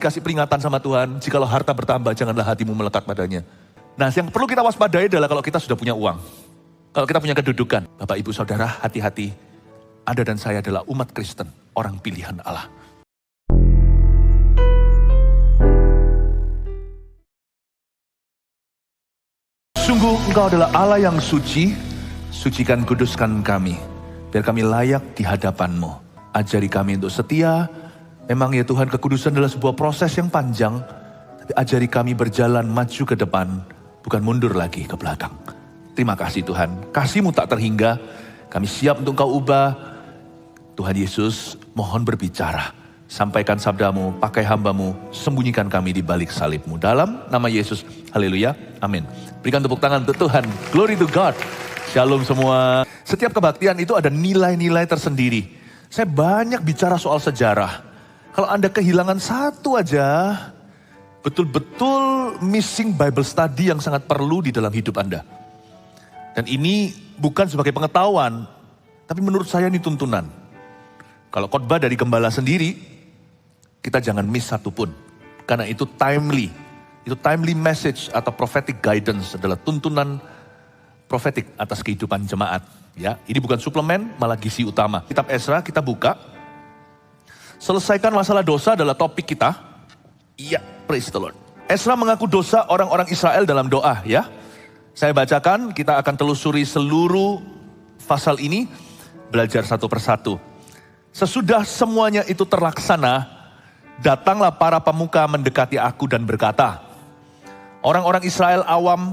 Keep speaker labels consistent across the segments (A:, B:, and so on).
A: Kasih peringatan sama Tuhan, jikalau harta bertambah, janganlah hatimu melekat padanya. Nah, yang perlu kita waspadai adalah kalau kita sudah punya uang. Kalau kita punya kedudukan. Bapak, Ibu, Saudara, hati-hati. Anda dan saya adalah umat Kristen, orang pilihan Allah. Sungguh Engkau adalah Allah yang suci, sucikan kuduskan kami. Biar kami layak di hadapan-Mu. Ajari kami untuk setia. Memang ya Tuhan, kekudusan adalah sebuah proses yang panjang. Tapi ajari kami berjalan maju ke depan, bukan mundur lagi ke belakang. Terima kasih Tuhan, kasih-Mu tak terhingga. Kami siap untuk Engkau ubah. Tuhan Yesus, mohon berbicara. Sampaikan sabda-Mu, pakai hamba-Mu, sembunyikan kami di balik salib-Mu. Dalam nama Yesus, haleluya, amin. Berikan tepuk tangan untuk Tuhan, glory to God. Shalom semua. Setiap kebaktian itu ada nilai-nilai tersendiri. Saya banyak bicara soal sejarah. Kalau Anda kehilangan satu aja, betul-betul missing Bible study yang sangat perlu di dalam hidup Anda. Dan ini bukan sebagai pengetahuan, tapi menurut saya ini tuntunan. Kalau khotbah dari gembala sendiri, kita jangan miss satu pun. Karena itu timely. Itu timely message atau prophetic guidance adalah tuntunan prophetic atas kehidupan jemaat. Ya, ini bukan suplemen, malah gizi utama. Kitab Ezra kita buka. Selesaikan masalah dosa adalah topik kita. Iya, praise the Lord. Ezra mengaku dosa orang-orang Israel dalam doa, ya. Saya bacakan, kita akan telusuri seluruh pasal ini, belajar satu persatu. Sesudah semuanya itu terlaksana, datanglah para pemuka mendekati aku dan berkata, orang-orang Israel awam,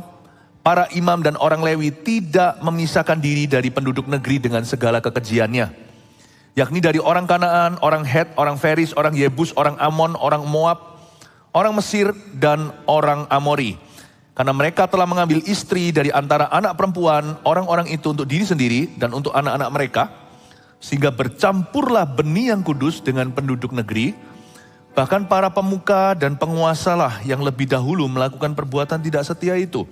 A: para imam dan orang Lewi tidak memisahkan diri dari penduduk negeri dengan segala kekejiannya. Yakni dari orang Kanaan, orang Het, orang Feris, orang Yebus, orang Amon, orang Moab, orang Mesir, dan orang Amori. Karena mereka telah mengambil istri dari antara anak perempuan orang-orang itu untuk diri sendiri dan untuk anak-anak mereka. Sehingga bercampurlah benih yang kudus dengan penduduk negeri. Bahkan para pemuka dan penguasalah yang lebih dahulu melakukan perbuatan tidak setia itu.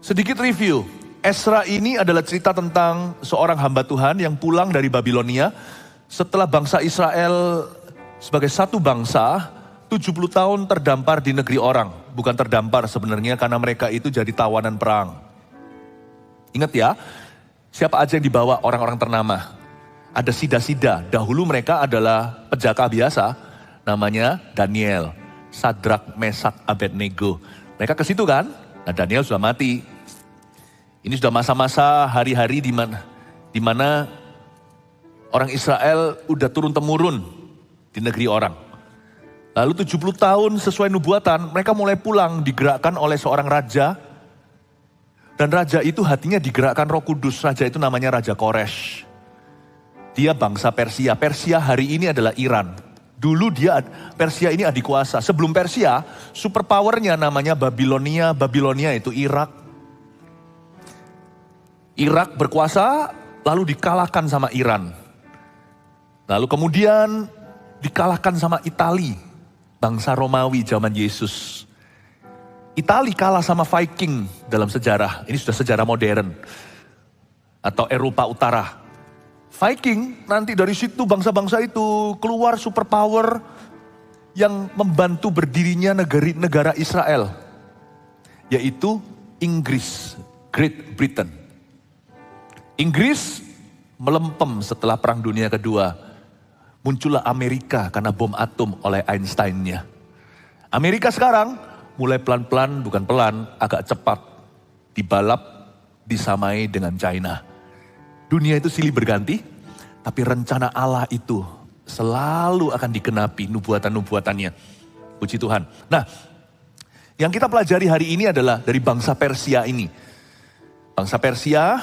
A: Sedikit review. Ezra ini adalah cerita tentang seorang hamba Tuhan yang pulang dari Babilonia setelah bangsa Israel sebagai satu bangsa 70 tahun terdampar di negeri orang. Bukan terdampar sebenarnya karena mereka itu jadi tawanan perang. Ingat ya, siapa aja yang dibawa orang-orang ternama. Ada sida-sida, dahulu mereka adalah penjaka biasa, namanya Daniel, Sadrak, Mesak, Abednego. Mereka ke situ kan, nah Daniel sudah mati. Ini sudah masa-masa hari-hari di mana orang Israel udah turun-temurun di negeri orang. Lalu 70 tahun sesuai nubuatan, mereka mulai pulang digerakkan oleh seorang raja. Dan raja itu hatinya digerakkan Roh Kudus. Raja itu namanya Raja Koresh. Dia bangsa Persia. Persia hari ini adalah Iran. Dulu Persia ini adik kuasa. Sebelum Persia, superpowernya namanya Babilonia. Babilonia itu Irak. Irak berkuasa, lalu dikalahkan sama Iran. Lalu kemudian dikalahkan sama Itali, bangsa Romawi zaman Yesus. Itali kalah sama Viking dalam sejarah, ini sudah sejarah modern. Atau Eropa Utara. Viking, nanti dari situ bangsa-bangsa itu keluar superpower yang membantu berdirinya negara Israel. Yaitu Inggris, Great Britain. Inggris melempem setelah Perang Dunia Kedua. Muncullah Amerika karena bom atom oleh Einstein-nya. Amerika sekarang mulai pelan-pelan, bukan pelan, agak cepat. Dibalap, disamai dengan China. Dunia itu silih berganti, tapi rencana Allah itu selalu akan digenapi nubuatan-nubuatannya. Puji Tuhan. Nah, yang kita pelajari hari ini adalah dari bangsa Persia ini. Bangsa Persia,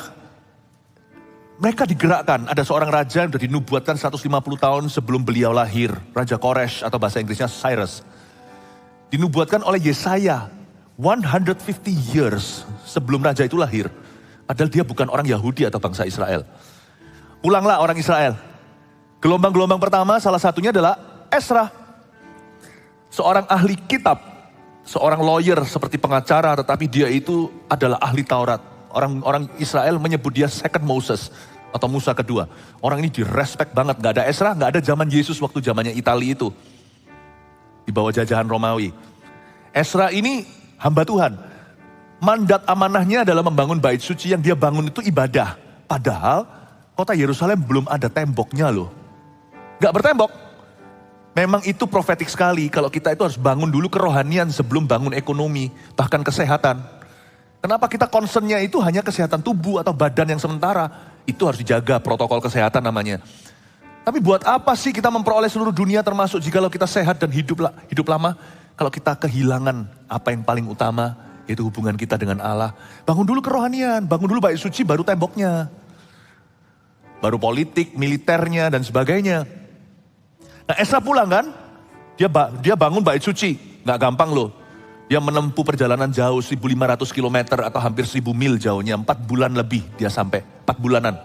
A: mereka digerakkan, ada seorang raja yang sudah dinubuatkan 150 tahun sebelum beliau lahir. Raja Koresh atau bahasa Inggrisnya Cyrus. Dinubuatkan oleh Yesaya 150 years sebelum raja itu lahir. Padahal dia bukan orang Yahudi atau bangsa Israel. Pulanglah orang Israel. Gelombang-gelombang pertama salah satunya adalah Ezra. Seorang ahli kitab. Seorang lawyer seperti pengacara tetapi dia itu adalah ahli Taurat. Orang Israel menyebut dia second Moses atau Musa kedua. Orang ini direspek banget, gak ada Ezra, gak ada zaman Yesus waktu zamannya Itali itu. di bawah jajahan Romawi. Ezra ini hamba Tuhan. Mandat amanahnya adalah membangun bait suci, yang dia bangun itu ibadah. Padahal kota Yerusalem belum ada temboknya loh. Gak bertembok. Memang itu profetik sekali kalau kita itu harus bangun dulu kerohanian sebelum bangun ekonomi, bahkan kesehatan. Kenapa kita concernnya itu hanya kesehatan tubuh atau badan yang sementara? Itu harus dijaga, protokol kesehatan namanya. Tapi buat apa sih kita memperoleh seluruh dunia, termasuk jikalau kita sehat dan hidup lama, kalau kita kehilangan apa yang paling utama, yaitu hubungan kita dengan Allah. Bangun dulu kerohanian, bangun dulu bait suci, baru temboknya. Baru politik, militernya dan sebagainya. Nah, Ezra pulang kan, dia bangun bait suci, gak gampang loh. Dia menempuh perjalanan jauh 1.500 km atau hampir 1.000 mil jauhnya, 4 bulan lebih dia sampai, 4 bulanan.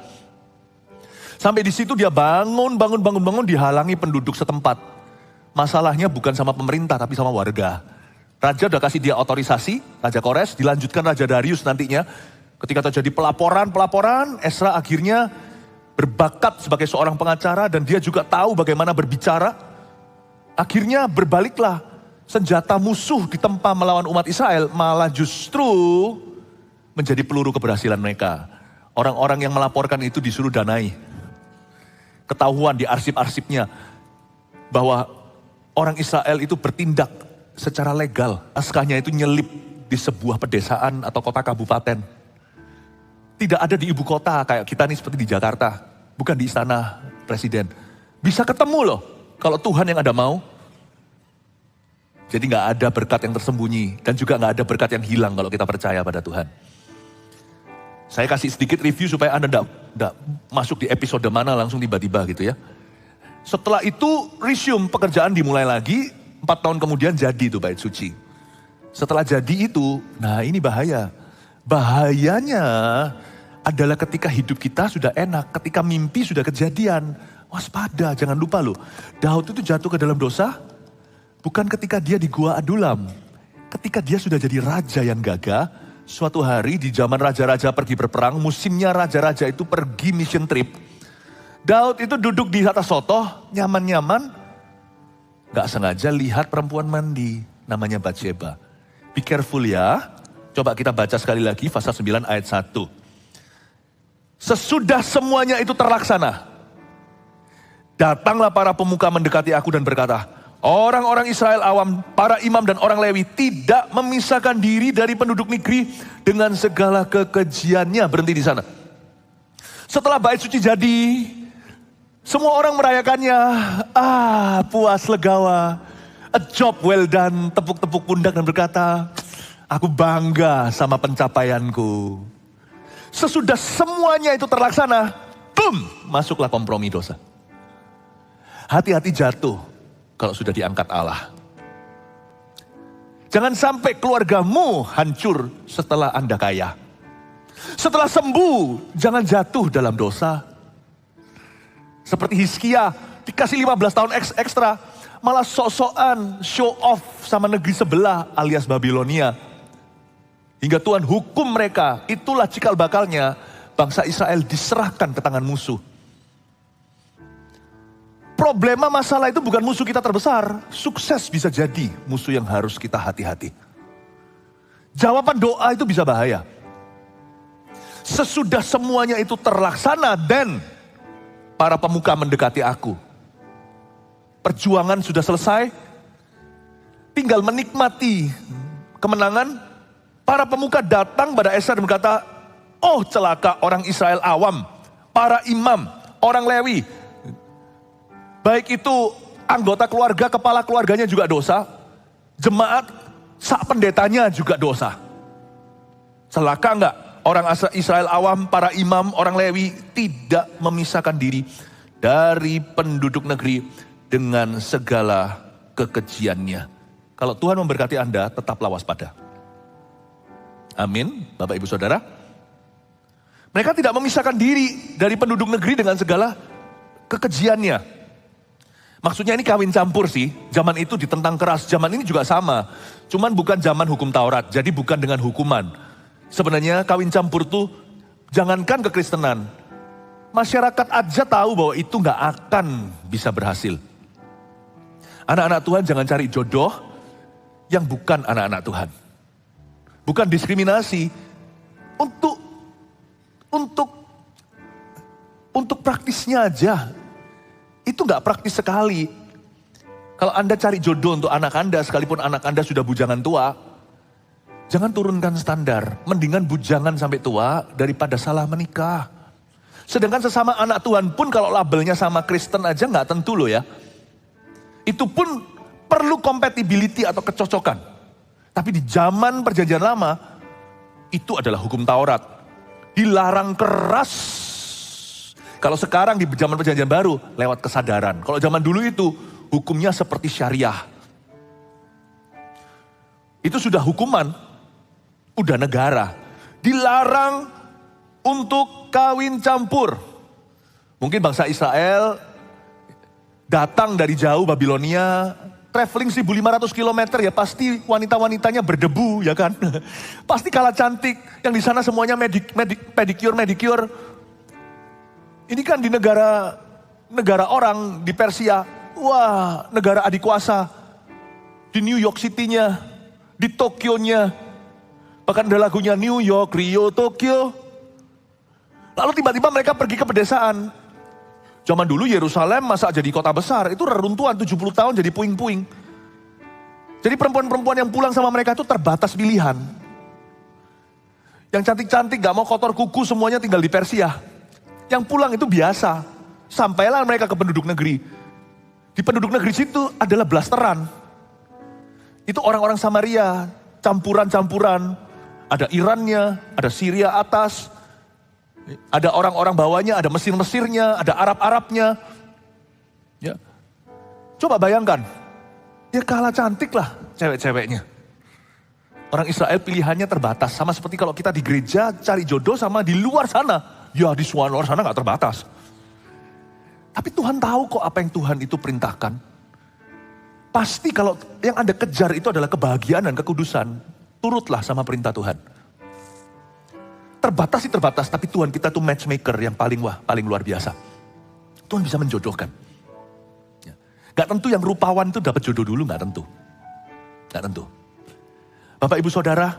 A: Sampai di situ dia bangun, dihalangi penduduk setempat. Masalahnya bukan sama pemerintah tapi sama warga. Raja udah kasih dia otorisasi, Raja Kores, dilanjutkan Raja Darius nantinya. Ketika terjadi pelaporan, Ezra akhirnya berbakat sebagai seorang pengacara dan dia juga tahu bagaimana berbicara. Akhirnya berbaliklah, senjata musuh ditempa melawan umat Israel malah justru menjadi peluru keberhasilan mereka. Orang-orang yang melaporkan itu disuruh danai. Ketahuan di arsip-arsipnya bahwa orang Israel itu bertindak secara legal. Naskahnya itu nyelip di sebuah pedesaan atau kota kabupaten. Tidak ada di ibu kota kayak kita nih seperti di Jakarta. Bukan di istana presiden. Bisa ketemu loh kalau Tuhan yang ada mau. Jadi gak ada berkat yang tersembunyi. Dan juga gak ada berkat yang hilang kalau kita percaya pada Tuhan. Saya kasih sedikit review supaya Anda tidak masuk di episode mana langsung tiba-tiba gitu ya. Setelah itu resume, pekerjaan dimulai lagi. 4 tahun kemudian jadi itu bait suci. Setelah jadi itu, nah ini bahaya. Bahayanya adalah ketika hidup kita sudah enak, ketika mimpi sudah kejadian. Waspada, jangan lupa loh. Daud itu jatuh ke dalam dosa, bukan ketika dia di Gua Adulam. Ketika dia sudah jadi raja yang gagah, suatu hari di zaman raja-raja pergi berperang, musimnya raja-raja itu pergi mission trip. Daud itu duduk di atas sotoh, nyaman-nyaman, gak sengaja lihat perempuan mandi, namanya Batsheba. Be careful ya, coba kita baca sekali lagi pasal 9 ayat 1. Sesudah semuanya itu terlaksana, datanglah para pemuka mendekati aku dan berkata, orang-orang Israel awam, para imam dan orang Lewi tidak memisahkan diri dari penduduk negeri dengan segala kekejiannya. Berhenti di sana. Setelah bait suci jadi, semua orang merayakannya. Puas legawa, a job well done, tepuk-tepuk pundak dan berkata, aku bangga sama pencapaianku. Sesudah semuanya itu terlaksana, boom, masuklah kompromi dosa. Hati-hati jatuh kalau sudah diangkat Allah. Jangan sampai keluargamu hancur setelah Anda kaya. Setelah sembuh, jangan jatuh dalam dosa. Seperti Hizkia, dikasih 15 tahun ekstra, malah sok-sokan show off sama negeri sebelah alias Babilonia. Hingga Tuhan hukum mereka, itulah cikal bakalnya bangsa Israel diserahkan ke tangan musuh. Problema masalah itu bukan musuh kita terbesar, sukses bisa jadi musuh yang harus kita hati-hati. Jawaban doa itu bisa bahaya. Sesudah semuanya itu terlaksana dan para pemuka mendekati aku. Perjuangan sudah selesai, tinggal menikmati kemenangan. Para pemuka datang pada Ezra dan berkata, oh celaka orang Israel awam, para imam, orang Lewi. Baik itu anggota keluarga, kepala keluarganya juga dosa. Jemaat, sak pendetanya juga dosa. Celaka enggak? Orang Israel awam, para imam, orang Lewi tidak memisahkan diri dari penduduk negeri dengan segala kekejiannya. Kalau Tuhan memberkati Anda, tetaplah waspada. Amin, Bapak Ibu Saudara. Mereka tidak memisahkan diri dari penduduk negeri dengan segala kekejiannya. Maksudnya ini kawin campur sih. Zaman itu ditentang keras, zaman ini juga sama. Cuman bukan zaman hukum Taurat, jadi bukan dengan hukuman. Sebenarnya kawin campur tuh jangankan kekristenan. Masyarakat aja tahu bahwa itu gak akan bisa berhasil. Anak-anak Tuhan jangan cari jodoh yang bukan anak-anak Tuhan. Bukan diskriminasi. Untuk praktisnya aja. Itu gak praktis sekali. Kalau Anda cari jodoh untuk anak Anda, sekalipun anak Anda sudah bujangan tua, jangan turunkan standar. Mendingan bujangan sampai tua daripada salah menikah. Sedangkan sesama anak Tuhan pun kalau labelnya sama Kristen aja gak tentu loh ya. Itu pun perlu compatibility atau kecocokan. Tapi di zaman perjanjian lama, itu adalah hukum Taurat. Dilarang keras. Kalau sekarang di zaman perjanjian baru, lewat kesadaran. Kalau zaman dulu itu, hukumnya seperti syariah. Itu sudah hukuman, udah negara. Dilarang untuk kawin campur. Mungkin bangsa Israel datang dari jauh Babilonia, traveling 1.500 km ya pasti wanita-wanitanya berdebu ya kan. Pasti kalah cantik, yang di sana semuanya pedicure. Ini kan di negara orang di Persia, wah negara adik kuasa. Di New York City-nya, di Tokyo-nya, bahkan ada lagunya New York, Rio, Tokyo. Lalu tiba-tiba mereka pergi ke pedesaan. Zaman dulu Yerusalem masa jadi kota besar, itu reruntuhan 70 tahun jadi puing-puing. Jadi perempuan-perempuan yang pulang sama mereka itu terbatas pilihan. Yang cantik-cantik gak mau kotor kuku semuanya tinggal di Persia. Yang pulang itu biasa. Sampailah mereka ke penduduk negeri. Di penduduk negeri situ adalah blasteran. Itu orang-orang Samaria, campuran-campuran. Ada Irannya, ada Syria atas. Ada orang-orang bawahnya, ada Mesir-Mesirnya, ada Arab-Arabnya. Ya. Coba bayangkan, ya kalah cantik lah cewek-ceweknya. Orang Israel pilihannya terbatas, sama seperti kalau kita di gereja cari jodoh sama di luar sana. Ya di luar sana gak terbatas. Tapi Tuhan tahu kok apa yang Tuhan itu perintahkan. Pasti kalau yang Anda kejar itu adalah kebahagiaan dan kekudusan, turutlah sama perintah Tuhan. Terbatas sih terbatas, tapi Tuhan kita tuh matchmaker yang paling luar biasa. Tuhan bisa menjodohkan. Ya. Gak tentu yang rupawan itu dapat jodoh dulu, gak tentu. Gak tentu. Bapak Ibu Saudara,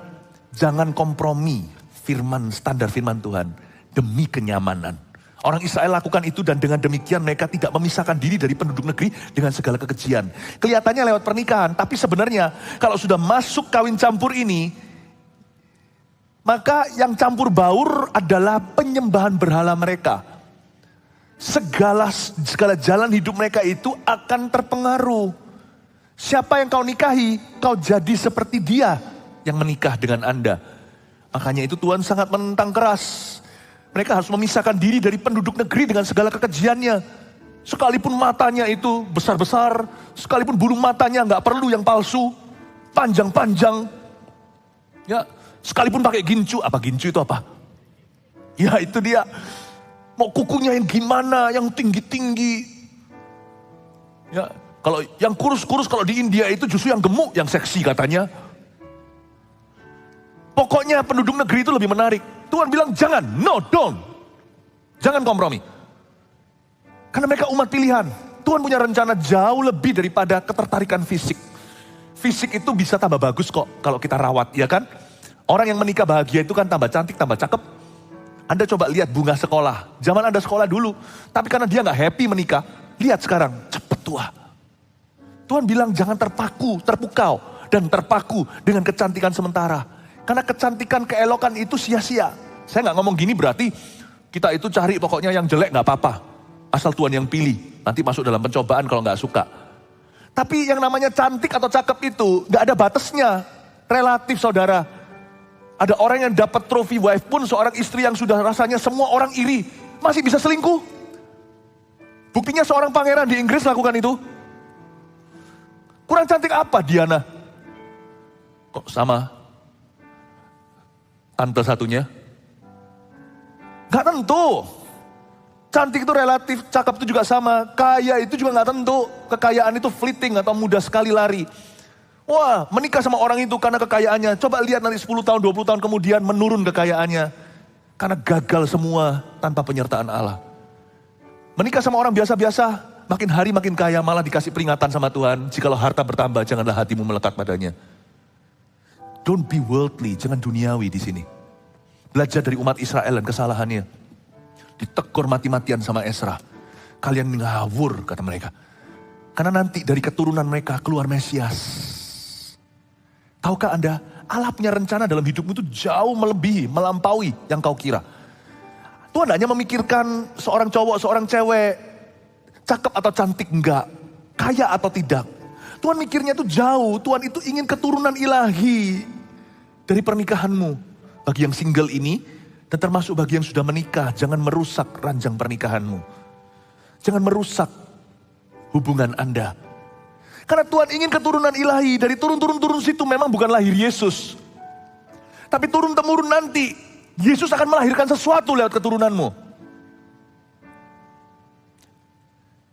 A: jangan kompromi standar firman Tuhan demi kenyamanan. Orang Israel lakukan itu dan dengan demikian mereka tidak memisahkan diri dari penduduk negeri dengan segala kekejian. Kelihatannya lewat pernikahan, tapi sebenarnya kalau sudah masuk kawin campur ini, maka yang campur baur adalah penyembahan berhala mereka. Segala jalan hidup mereka itu akan terpengaruh. Siapa yang kau nikahi, kau jadi seperti dia yang menikah dengan Anda. Makanya itu Tuhan sangat menentang keras. Mereka harus memisahkan diri dari penduduk negeri dengan segala kekejiannya. Sekalipun matanya itu besar-besar, sekalipun bulu matanya gak perlu yang palsu, panjang-panjang. Ya. Sekalipun pakai gincu, apa gincu itu apa? Ya itu dia. Mau kukunya yang gimana, yang tinggi-tinggi. Ya, kalau yang kurus-kurus kalau di India itu justru yang gemuk, yang seksi katanya. Pokoknya penduduk negeri itu lebih menarik. Tuhan bilang jangan, no don't. Jangan kompromi. Karena mereka umat pilihan. Tuhan punya rencana jauh lebih daripada ketertarikan fisik. Fisik itu bisa tambah bagus kok kalau kita rawat, ya kan? Orang yang menikah bahagia itu kan tambah cantik, tambah cakep. Anda coba lihat bunga sekolah. Zaman Anda sekolah dulu. Tapi karena dia gak happy menikah. Lihat sekarang, cepet tua. Tuhan bilang jangan terpukau. Dan terpaku dengan kecantikan sementara. Karena kecantikan, keelokan itu sia-sia. Saya gak ngomong gini berarti kita itu cari pokoknya yang jelek gak apa-apa. Asal Tuhan yang pilih. Nanti masuk dalam pencobaan kalau gak suka. Tapi yang namanya cantik atau cakep itu gak ada batasnya. Relatif saudara. Ada orang yang dapat trophy wife pun seorang istri yang sudah rasanya semua orang iri. Masih bisa selingkuh. Buktinya seorang pangeran di Inggris lakukan itu. Kurang cantik apa Diana? Kok sama tante satunya? Gak tentu. Cantik itu relatif, cakep itu juga sama. Kaya itu juga gak tentu. Kekayaan itu fleeting atau mudah sekali lari. Wah, menikah sama orang itu karena kekayaannya. Coba lihat nanti 10 tahun, 20 tahun kemudian menurun kekayaannya. Karena gagal semua tanpa penyertaan Allah. Menikah sama orang biasa-biasa, makin hari makin kaya, malah dikasih peringatan sama Tuhan. Jikalau harta bertambah, janganlah hatimu melekat padanya. Don't be worldly, jangan duniawi di sini. Belajar dari umat Israel dan kesalahannya. Ditegur mati-matian sama Ezra. Kalian ngawur, kata mereka. Karena nanti dari keturunan mereka keluar Mesias. Tahukah Anda, Allah punya rencana dalam hidupmu itu jauh melebihi, melampaui yang kau kira. Tuhan hanya memikirkan seorang cowok, seorang cewek, cakep atau cantik enggak, kaya atau tidak. Tuhan mikirnya itu jauh, Tuhan itu ingin keturunan ilahi dari pernikahanmu. Bagi yang single ini, dan termasuk bagi yang sudah menikah, jangan merusak ranjang pernikahanmu. Jangan merusak hubungan Anda. Karena Tuhan ingin keturunan ilahi, dari turun-turun situ memang bukan lahir Yesus. Tapi turun-temurun nanti, Yesus akan melahirkan sesuatu lewat keturunanmu.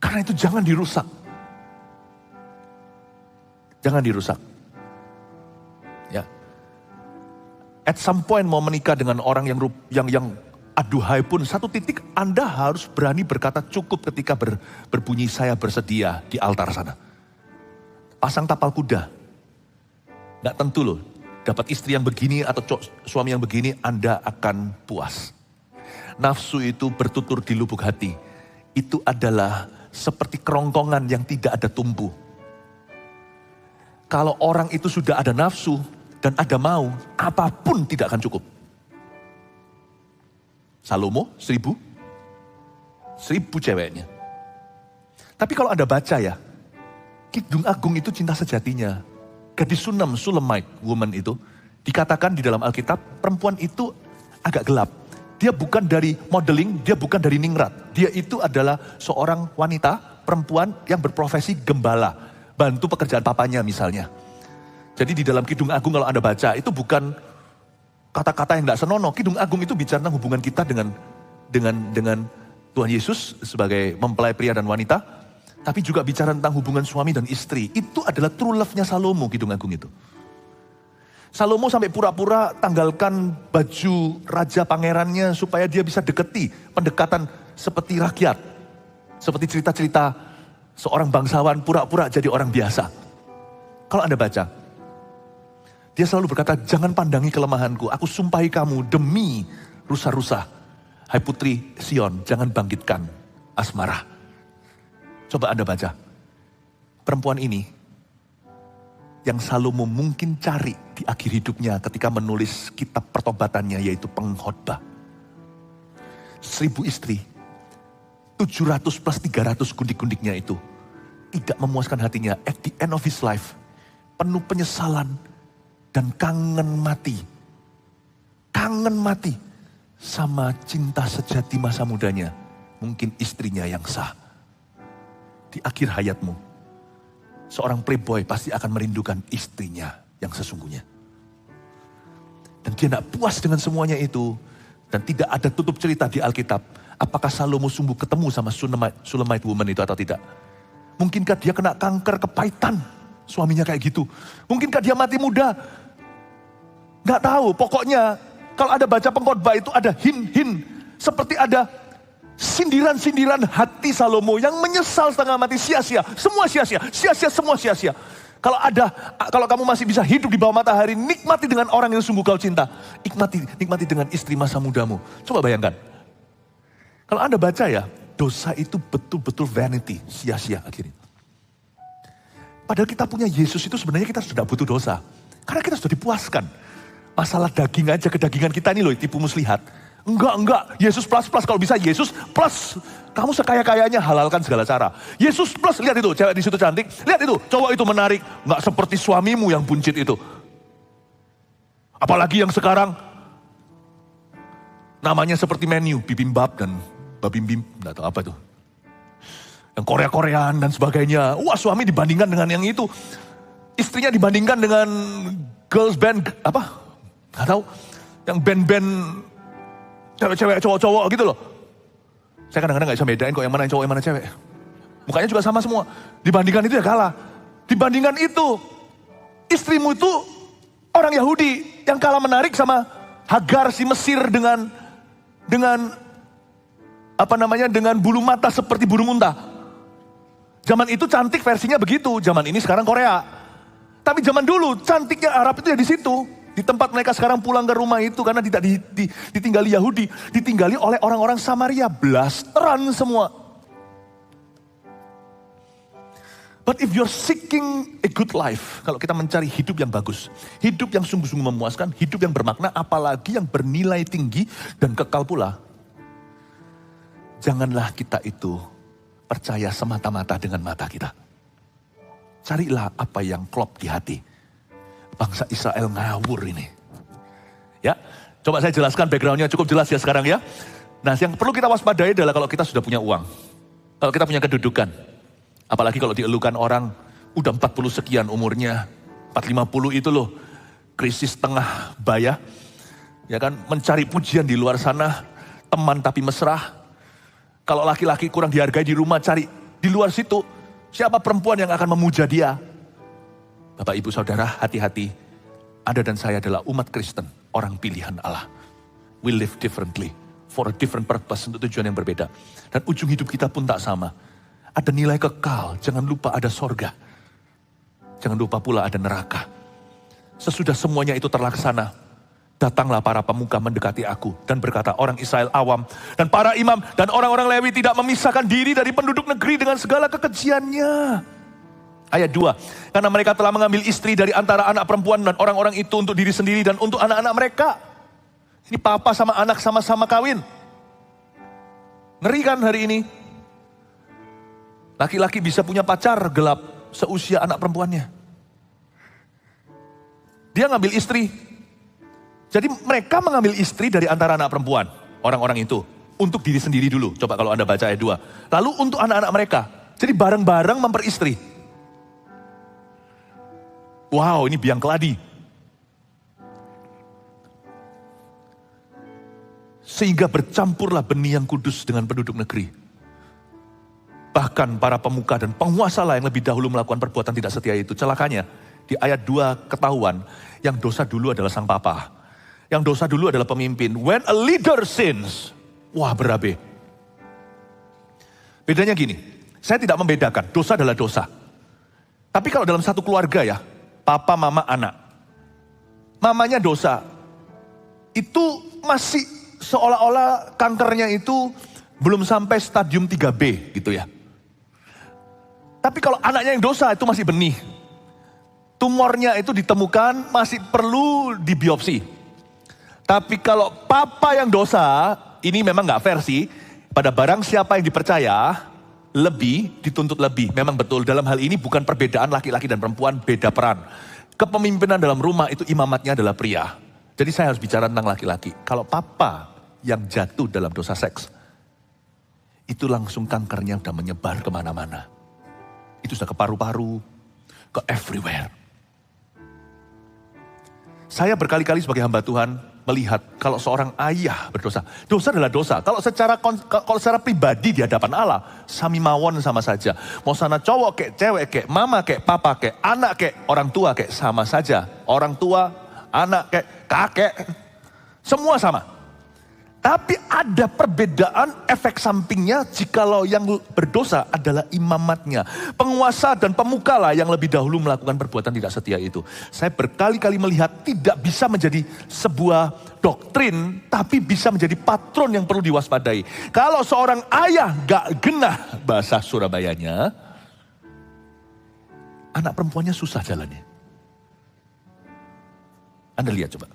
A: Karena itu jangan dirusak. Jangan dirusak. Ya. At some point mau menikah dengan orang yang aduhai pun, satu titik Anda harus berani berkata cukup ketika berbunyi saya bersedia di altar sana. Pasang tapal kuda. Nggak tentu loh, dapat istri yang begini atau suami yang begini, Anda akan puas. Nafsu itu bertutur di lubuk hati. Itu adalah seperti kerongkongan yang tidak ada tumpu. Kalau orang itu sudah ada nafsu dan ada mau, apapun tidak akan cukup. Salomo 1000 ceweknya. Tapi kalau Anda baca ya, Kidung Agung itu cinta sejatinya. Gadis Sunam, Shulamite woman itu, dikatakan di dalam Alkitab, perempuan itu agak gelap. Dia bukan dari modeling, dia bukan dari ningrat. Dia itu adalah seorang wanita, perempuan yang berprofesi gembala. Bantu pekerjaan papanya misalnya. Jadi di dalam Kidung Agung kalau Anda baca, itu bukan kata-kata yang tidak senonoh. Kidung Agung itu bicara tentang hubungan kita dengan Tuhan Yesus sebagai mempelai pria dan wanita. Tapi juga bicara tentang hubungan suami dan istri. Itu adalah true love-nya Salomo, Kidung Agung itu. Salomo sampai pura-pura tanggalkan baju raja pangerannya supaya dia bisa deketi pendekatan seperti rakyat. Seperti cerita-cerita seorang bangsawan pura-pura jadi orang biasa. Kalau Anda baca, dia selalu berkata, jangan pandangi kelemahanku, aku sumpahi kamu demi rusa-rusa. Hai putri Sion, jangan bangkitkan asmara. Coba Anda baca, perempuan ini yang Salomo mungkin cari di akhir hidupnya ketika menulis kitab pertobatannya, yaitu Pengkhotbah. 1000 istri, 700 plus 300 gundik-gundiknya itu tidak memuaskan hatinya. At the end of his life, penuh penyesalan dan kangen mati. Kangen mati sama cinta sejati masa mudanya, mungkin istrinya yang sah. Di akhir hayatmu, seorang playboy pasti akan merindukan istrinya yang sesungguhnya. Dan dia tidak puas dengan semuanya itu. Dan tidak ada tutup cerita di Alkitab. Apakah Salomo sungguh ketemu sama Shulamite woman itu atau tidak? Mungkinkah dia kena kanker kepahitan? Suaminya kayak gitu. Mungkinkah dia mati muda? Gak tahu. Pokoknya kalau ada baca Pengkhotbah itu ada hin-hin. Seperti ada sindiran-sindiran hati Salomo yang menyesal setengah mati, sia-sia, semua sia-sia, semua sia-sia. Kalau kamu masih bisa hidup di bawah matahari, nikmati dengan orang yang sungguh kau cinta. Nikmati dengan istri masa mudamu. Coba bayangkan. Kalau Anda baca ya, dosa itu betul-betul vanity, sia-sia akhirnya. Padahal kita punya Yesus itu sebenarnya kita sudah butuh dosa. Karena kita sudah dipuaskan. Masalah daging aja, kedagingan kita ini loh, tipu muslihat. Enggak, Yesus plus, kalau bisa Yesus plus. Kamu sekaya-kayanya halalkan segala cara. Yesus plus, lihat itu, cewek di situ cantik. Lihat itu, cowok itu menarik. Enggak seperti suamimu yang buncit itu. Apalagi yang sekarang, namanya seperti menu, bibimbap dan babimbim, enggak tahu apa itu. Yang Korea-Koreaan dan sebagainya. Wah, suami dibandingkan dengan yang itu. Istrinya dibandingkan dengan girls band, apa? Enggak tahu. Yang band-band cewek-cewek, cowok-cowok gitu loh. Saya kadang-kadang gak bisa bedain kok yang mana cowok, yang mana cewek. Mukanya juga sama semua. Dibandingkan itu ya kalah. Dibandingkan itu, istrimu itu orang Yahudi yang kalah menarik sama Hagar si Mesir dengan dengan bulu mata seperti burung unta. Zaman itu cantik versinya begitu, zaman ini sekarang Korea. Tapi zaman dulu cantiknya Arab itu ya di situ. Di tempat mereka sekarang pulang ke rumah itu karena tidak ditinggali Yahudi. Ditinggali oleh orang-orang Samaria, blasteran semua. But if you're seeking a good life, kalau kita mencari hidup yang bagus, hidup yang sungguh-sungguh memuaskan, hidup yang bermakna, apalagi yang bernilai tinggi dan kekal pula. Janganlah kita itu percaya semata-mata dengan mata kita. Carilah apa yang klop di hati. Bangsa Israel ngawur ini. Ya, coba saya jelaskan backgroundnya cukup jelas ya sekarang ya. Nah, yang perlu kita waspadai adalah kalau kita sudah punya uang. Kalau kita punya kedudukan. Apalagi kalau dielukan orang udah 40 sekian umurnya. 450 itu loh. Krisis tengah baya. Ya kan, mencari pujian di luar sana. Teman tapi mesra. Kalau laki-laki kurang dihargai di rumah, cari di luar situ. Siapa perempuan yang akan memuja dia? Bapak, Ibu, Saudara, hati-hati. Anda dan saya adalah umat Kristen, orang pilihan Allah. We live differently, for a different purpose, untuk tujuan yang berbeda. Dan ujung hidup kita pun tak sama. Ada nilai kekal, jangan lupa ada sorga. Jangan lupa pula ada neraka. Sesudah semuanya itu terlaksana, datanglah para pemuka mendekati aku dan berkata, orang Israel awam dan para imam dan orang-orang Lewi tidak memisahkan diri dari penduduk negeri dengan segala kekejiannya. Ayat 2, karena mereka telah mengambil istri dari antara anak perempuan dan orang-orang itu untuk diri sendiri dan untuk anak-anak mereka. Ini papa sama anak sama-sama kawin. Ngeri kan hari ini? Laki-laki bisa punya pacar gelap seusia anak perempuannya. Dia ngambil istri. Jadi mereka mengambil istri dari antara anak perempuan, orang-orang itu. Untuk diri sendiri dulu, coba kalau Anda baca ayat 2. Lalu untuk anak-anak mereka. Jadi bareng-bareng memperistri. Wow, ini biang keladi. Sehingga bercampurlah benih yang kudus dengan penduduk negeri. Bahkan para pemuka dan penguasa lah yang lebih dahulu melakukan perbuatan tidak setia itu. Celakanya, di ayat 2 ketahuan, yang dosa dulu adalah sang papa. Yang dosa dulu adalah pemimpin. When a leader sins, wah berabe. Bedanya gini, saya tidak membedakan, dosa adalah dosa. Tapi kalau dalam satu keluarga ya, papa, mama, anak. Mamanya dosa. Itu masih seolah-olah kankernya itu belum sampai stadium 3B gitu ya. Tapi kalau anaknya yang dosa itu masih benih. Tumornya itu ditemukan masih perlu dibiopsi. Tapi kalau papa yang dosa, ini memang gak fair sih. Pada barang siapa yang dipercaya, lebih, dituntut lebih. Memang betul, dalam hal ini bukan perbedaan laki-laki dan perempuan, beda peran. Kepemimpinan dalam rumah itu imamatnya adalah pria. Jadi saya harus bicara tentang laki-laki. Kalau papa yang jatuh dalam dosa seks, itu langsung kankernya udah menyebar kemana-mana. Itu sudah ke paru-paru, ke everywhere. Saya berkali-kali sebagai hamba Tuhan melihat kalau seorang ayah berdosa. Dosa adalah dosa. Kalau secara pribadi di hadapan Allah, sami mawon sama saja. Mau sana cowok kek, cewek kek, mama kek, papa kek, anak kek, orang tua kek, sama saja. Orang tua, anak kek, kakek, semua sama. Tapi ada perbedaan efek sampingnya jikalau yang berdosa adalah imamatnya. Penguasa dan pemuka lah yang lebih dahulu melakukan perbuatan tidak setia itu. Saya berkali-kali melihat tidak bisa menjadi sebuah doktrin, tapi bisa menjadi patron yang perlu diwaspadai. Kalau seorang ayah gak genah bahasa Surabayanya, anak perempuannya susah jalannya. Anda lihat coba.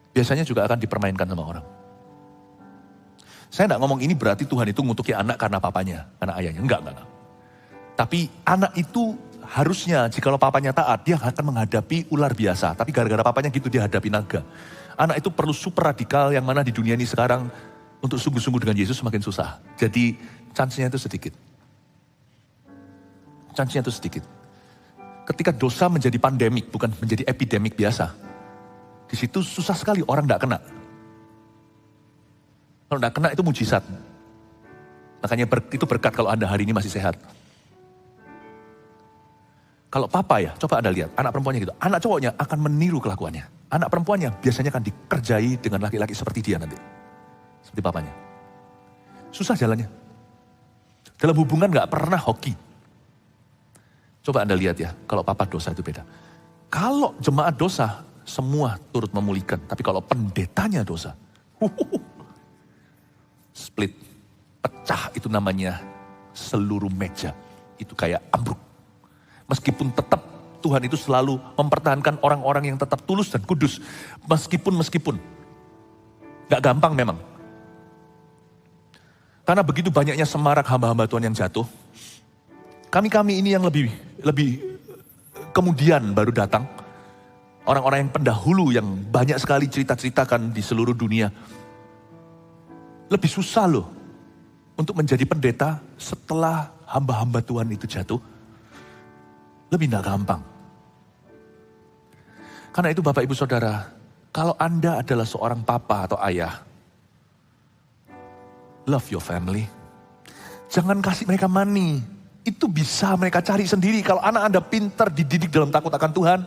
A: Biasanya juga akan dipermainkan sama orang. Saya tidak ngomong ini berarti Tuhan itu ngutuki anak karena papanya, karena ayahnya. Enggak. Tapi anak itu harusnya jikalau papanya taat, dia akan menghadapi ular biasa. Tapi gara-gara papanya gitu dia hadapi naga. Anak itu perlu super radikal yang mana di dunia ini sekarang untuk sungguh-sungguh dengan Yesus semakin susah. Jadi chance-nya itu sedikit. Chance-nya itu sedikit. Ketika dosa menjadi pandemik, bukan menjadi epidemik biasa. Di situ susah sekali orang tidak kena. Kalau tidak kena itu mujizat. Makanya itu berkat kalau Anda hari ini masih sehat. Kalau papa ya, coba Anda lihat, anak perempuannya gitu. Anak cowoknya akan meniru kelakuannya. Anak perempuannya biasanya akan dikerjai dengan laki-laki seperti dia nanti. Seperti papanya. Susah jalannya. Dalam hubungan gak pernah hoki. Coba Anda lihat ya, kalau papa dosa itu beda. Kalau jemaat dosa, semua turut memulihkan. Tapi kalau pendetanya dosa, split, pecah itu namanya seluruh meja. Itu kayak ambruk. Meskipun tetap Tuhan itu selalu mempertahankan orang-orang yang tetap tulus dan kudus. Meskipun. Gak gampang memang. Karena begitu banyaknya semarak hamba-hamba Tuhan yang jatuh. Kami ini yang lebih kemudian baru datang. Orang-orang yang pendahulu yang banyak sekali cerita-ceritakan di seluruh dunia. Lebih susah loh untuk menjadi pendeta setelah hamba-hamba Tuhan itu jatuh. Lebih gak gampang. Karena itu Bapak Ibu Saudara, kalau Anda adalah seorang papa atau ayah, love your family. Jangan kasih mereka money. Itu bisa mereka cari sendiri. Kalau anak Anda pintar, dididik dalam takut akan Tuhan,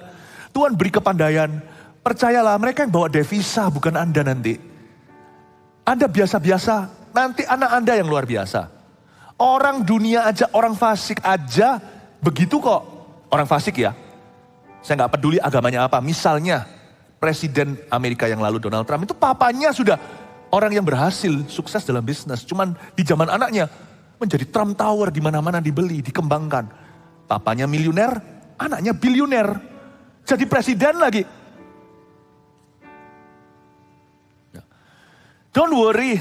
A: Tuhan beri kepandaian. Percayalah, mereka yang bawa devisa, bukan Anda nanti. Anda biasa-biasa, nanti anak Anda yang luar biasa. Orang dunia aja, orang fasik aja, begitu kok. Orang fasik ya, saya gak peduli agamanya apa. Misalnya, Presiden Amerika yang lalu Donald Trump, itu papanya sudah orang yang berhasil, sukses dalam bisnis. Cuman di zaman anaknya, menjadi Trump Tower di mana-mana dibeli, dikembangkan. Papanya miliuner, anaknya bilioner. Jadi presiden lagi. Don't worry,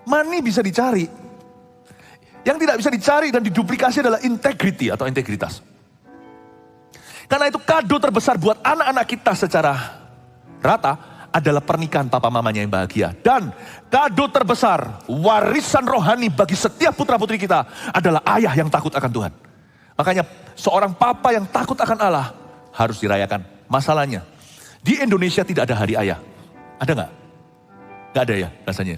A: money bisa dicari. Yang tidak bisa dicari dan diduplikasi adalah integrity atau integritas. Karena itu kado terbesar buat anak-anak kita secara rata adalah pernikahan papa mamanya yang bahagia. Dan kado terbesar, warisan rohani bagi setiap putra putri kita adalah ayah yang takut akan Tuhan. Makanya seorang papa yang takut akan Allah harus dirayakan. Masalahnya, di Indonesia tidak ada hari ayah. Ada nggak? Nggak ada ya rasanya.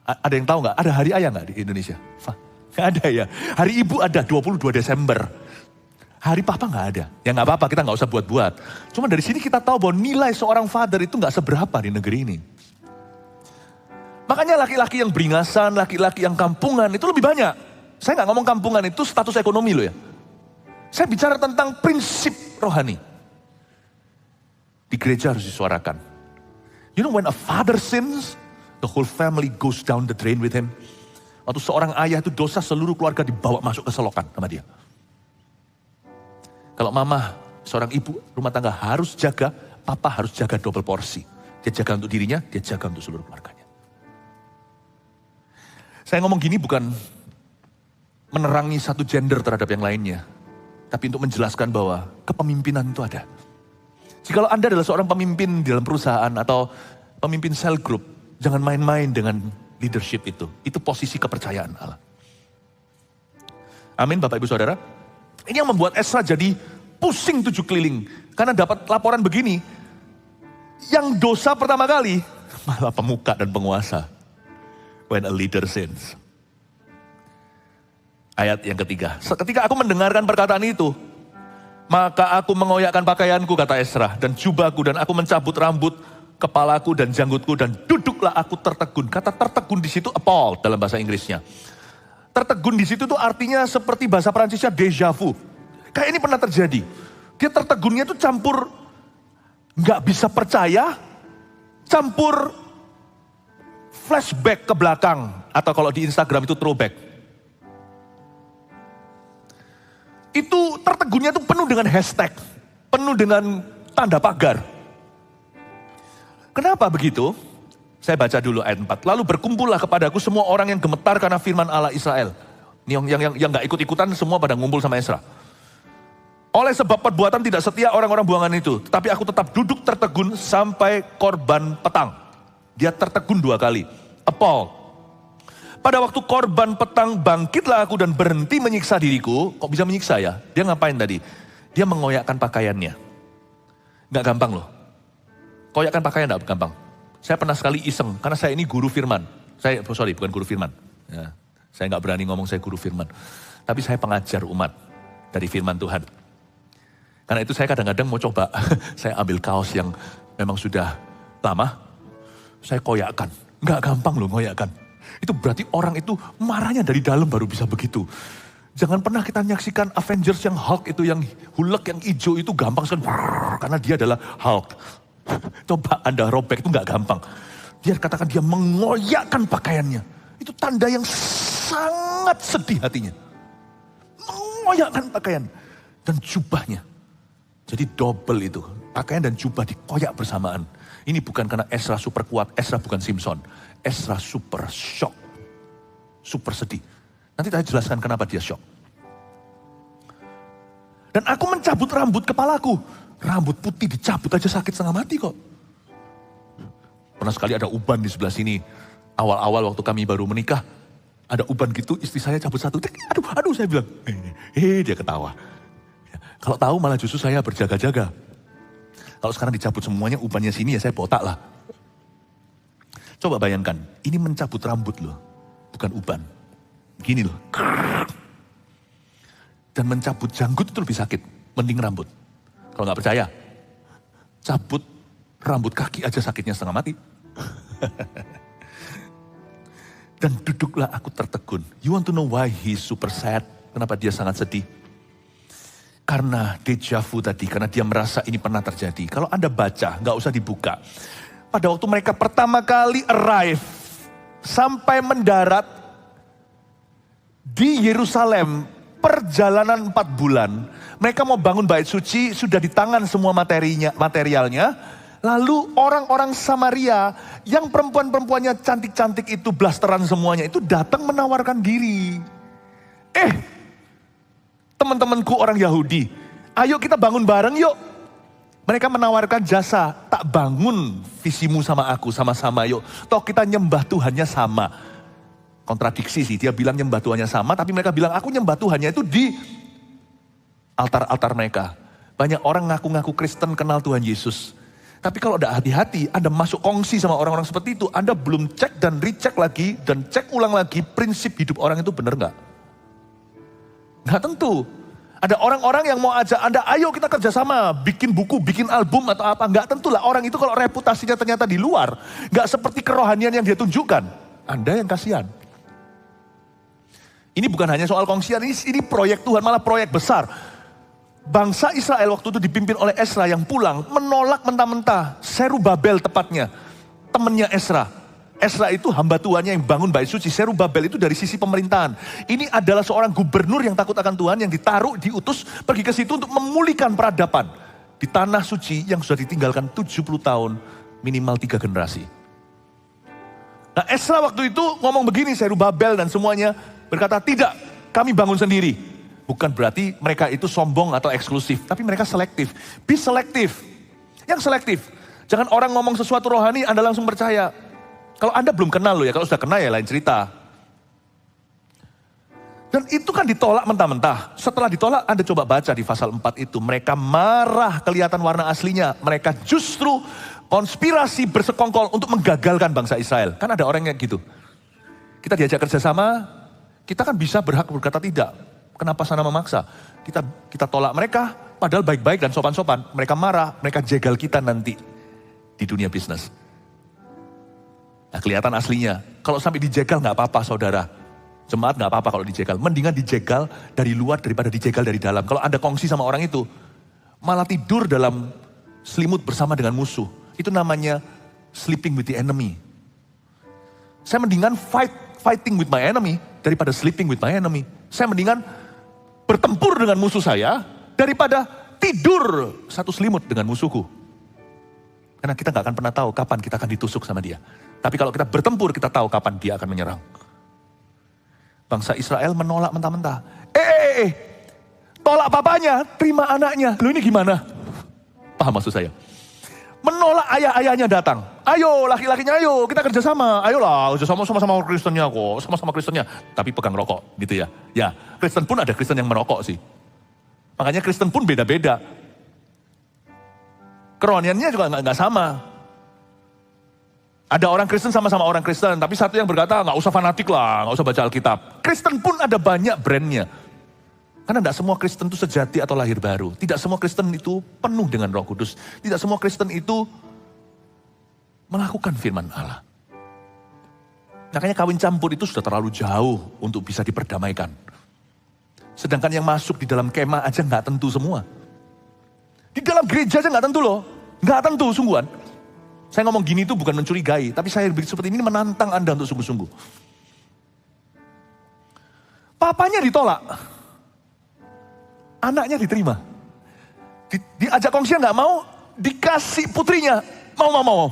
A: Ada yang tahu nggak? Ada hari ayah nggak di Indonesia? Nggak ada ya. Hari ibu ada 22 Desember. Hari papa nggak ada. Ya nggak apa-apa, kita nggak usah buat-buat. Cuma dari sini kita tahu bahwa nilai seorang father itu nggak seberapa di negeri ini. Makanya laki-laki yang beringasan, laki-laki yang kampungan itu lebih banyak. Saya nggak ngomong kampungan itu status ekonomi loh ya. Saya bicara tentang prinsip rohani. Di gereja harus disuarakan. You know when a father sins, the whole family goes down the drain with him. Waktu seorang ayah itu dosa, seluruh keluarga dibawa masuk ke selokan sama dia. Kalau mama, seorang ibu rumah tangga harus jaga, papa harus jaga double porsi. Dia jaga untuk dirinya, dia jaga untuk seluruh keluarganya. Saya ngomong gini bukan menerangi satu gender terhadap yang lainnya. Tapi untuk menjelaskan bahwa kepemimpinan itu ada. Jikalau Anda adalah seorang pemimpin di dalam perusahaan atau pemimpin cell group, jangan main-main dengan leadership itu. Itu posisi kepercayaan Allah. Amin Bapak Ibu Saudara. Ini yang membuat Esra jadi pusing 7 keliling. Karena dapat laporan begini. Yang dosa pertama kali malah pemuka dan penguasa. When a leader sins. Ayat yang ketiga. Ketika aku mendengarkan perkataan itu. Maka aku mengoyakkan pakaianku kata Esra. Dan jubahku dan aku mencabut rambut kepalaku dan janggutku. Dan duduklah aku tertegun. Kata tertegun di situ appalled dalam bahasa Inggrisnya. Tertegun di situ tuh artinya seperti bahasa Prancisnya déjà vu. Kayak ini pernah terjadi. Dia tertegunnya tuh campur nggak bisa percaya, campur flashback ke belakang atau kalau di Instagram itu throwback. Itu tertegunnya tuh penuh dengan hashtag, penuh dengan tanda pagar. Kenapa begitu? Saya baca dulu ayat 4. Lalu berkumpullah kepadaku semua orang yang gemetar karena firman Allah Israel. Ini yang gak ikut-ikutan semua pada ngumpul sama Esra. Oleh sebab perbuatan tidak setia orang-orang buangan itu. Tetapi aku tetap duduk tertegun sampai korban petang. Dia tertegun 2 kali. Appalled. Pada waktu korban petang bangkitlah aku dan berhenti menyiksa diriku. Kok bisa menyiksa ya? Dia ngapain tadi? Dia mengoyakkan pakaiannya. Gak gampang loh. Koyakkan pakaian gak gampang. Saya pernah sekali iseng, karena saya ini guru firman. Bukan guru firman. Ya, saya gak berani ngomong saya guru firman. Tapi saya pengajar umat dari firman Tuhan. Karena itu saya kadang-kadang mau coba, saya ambil kaos yang memang sudah lama, saya koyakkan. Gak gampang loh ngoyakkan. Itu berarti orang itu marahnya dari dalam baru bisa begitu. Jangan pernah kita menyaksikan Avengers yang Hulk itu, yang Hulk yang hijau itu gampang sekali. Karena dia adalah Hulk. Coba Anda robek itu gak gampang. Dia katakan dia mengoyakkan pakaiannya. Itu tanda yang sangat sedih hatinya. Mengoyakkan pakaian dan jubahnya. Jadi double itu. Pakaian dan jubah dikoyak bersamaan. Ini bukan karena Ezra super kuat. Ezra bukan Simpson. Ezra super shock. Super sedih. Nanti saya jelaskan kenapa dia shock. Dan aku mencabut rambut kepalaku. Rambut putih dicabut aja sakit setengah mati kok. Pernah sekali ada uban di sebelah sini. Awal-awal waktu kami baru menikah. Ada uban gitu, istri saya cabut satu. Aduh saya bilang. Dia ketawa. Kalau tahu malah justru saya berjaga-jaga. Kalau sekarang dicabut semuanya ubannya sini ya saya botak lah. Coba bayangkan, ini mencabut rambut loh. Bukan uban. Gini loh. Dan mencabut janggut itu lebih sakit. Mending rambut. Kalau nggak percaya, cabut rambut kaki aja sakitnya setengah mati. Dan duduklah aku tertegun. You want to know why he's super sad? Kenapa dia sangat sedih? Karena deja vu tadi, karena dia merasa ini pernah terjadi. Kalau Anda baca, nggak usah dibuka. Pada waktu mereka pertama kali arrive, sampai mendarat di Yerusalem, perjalanan 4 bulan. Mereka mau bangun bait suci, sudah di tangan semua materialnya. Lalu orang-orang Samaria yang perempuan-perempuannya cantik-cantik itu, blasteran semuanya itu datang menawarkan diri. Teman-temanku orang Yahudi, ayo kita bangun bareng yuk. Mereka menawarkan jasa, tak bangun visimu sama aku, sama-sama yuk. Toh kita nyembah Tuhannya sama. Kontradiksi sih, dia bilang nyembah Tuhannya sama, tapi mereka bilang aku nyembah Tuhannya itu di altar-altar mereka. Banyak orang ngaku-ngaku Kristen kenal Tuhan Yesus. Tapi kalau tidak hati-hati, Anda masuk kongsi sama orang-orang seperti itu, Anda belum cek dan recheck lagi, dan cek ulang lagi prinsip hidup orang itu benar nggak? Nggak tentu. Ada orang-orang yang mau ajak Anda, ayo kita kerjasama, bikin buku, bikin album atau apa. Nggak tentulah orang itu kalau reputasinya ternyata di luar, nggak seperti kerohanian yang dia tunjukkan. Anda yang kasihan. Ini bukan hanya soal kongsian, ini proyek Tuhan, malah proyek besar. Bangsa Israel waktu itu dipimpin oleh Ezra yang pulang, menolak mentah-mentah, Serubabel tepatnya, temannya Ezra. Ezra itu hamba Tuhannya yang bangun bait suci. Serubabel itu dari sisi pemerintahan. Ini adalah seorang gubernur yang takut akan Tuhan, yang ditaruh, diutus, pergi ke situ untuk memulihkan peradaban. Di tanah suci yang sudah ditinggalkan 70 tahun, minimal 3 generasi. Nah Ezra waktu itu ngomong begini, Serubabel dan semuanya berkata, tidak, kami bangun sendiri. Bukan berarti mereka itu sombong atau eksklusif, tapi mereka selektif. Be selektif. Yang selektif. Jangan orang ngomong sesuatu rohani, Anda langsung percaya. Kalau Anda belum kenal loh ya, kalau sudah kenal ya lain cerita. Dan itu kan ditolak mentah-mentah. Setelah ditolak, Anda coba baca di pasal 4 itu. Mereka marah, kelihatan warna aslinya. Mereka justru konspirasi bersekongkol untuk menggagalkan bangsa Israel. Kan ada orang yang gitu. Kita diajak kerjasama, kita kan bisa berhak berkata tidak. Kenapa sana memaksa? Kita tolak mereka, padahal baik-baik dan sopan-sopan. Mereka marah, mereka jegal kita nanti di dunia bisnis. Nah kelihatan aslinya. Kalau sampai dijegal nggak apa-apa saudara. Jemaat nggak apa-apa kalau dijegal. Mendingan dijegal dari luar daripada dijegal dari dalam. Kalau Anda kongsi sama orang itu, malah tidur dalam selimut bersama dengan musuh. Itu namanya sleeping with the enemy. Saya mendingan fighting with my enemy daripada sleeping with my enemy. Saya mendingan bertempur dengan musuh saya daripada tidur satu selimut dengan musuhku. Karena kita nggak akan pernah tahu kapan kita akan ditusuk sama dia. Tapi kalau kita bertempur, kita tahu kapan dia akan menyerang. Bangsa Israel menolak mentah-mentah. Tolak bapaknya, terima anaknya. Loh ini gimana? Paham maksud saya? Menolak ayah-ayahnya datang. Ayo laki-lakinya ayo kita kerjasama. Ayolah sama-sama Kristennya kok. Sama-sama Kristennya. Tapi pegang rokok gitu ya. Ya Kristen pun ada Kristen yang merokok sih. Makanya Kristen pun beda-beda. Kerohaniannya juga nggak sama. Ada orang Kristen sama-sama orang Kristen, tapi satu yang berkata nggak usah fanatik lah, nggak usah baca Alkitab. Kristen pun ada banyak brandnya. Karena tidak semua Kristen itu sejati atau lahir baru. Tidak semua Kristen itu penuh dengan Roh Kudus. Tidak semua Kristen itu melakukan firman Allah. Makanya kawin campur itu sudah terlalu jauh untuk bisa diperdamaikan. Sedangkan yang masuk di dalam kemah aja nggak tentu semua. Di dalam gereja aja nggak tentu loh. Nggak tentu sungguhan. Saya ngomong gini itu bukan mencurigai, tapi saya seperti ini menantang Anda untuk sungguh-sungguh. Papanya ditolak. Anaknya diterima. Diajak kongsian nggak mau, dikasih putrinya. Mau.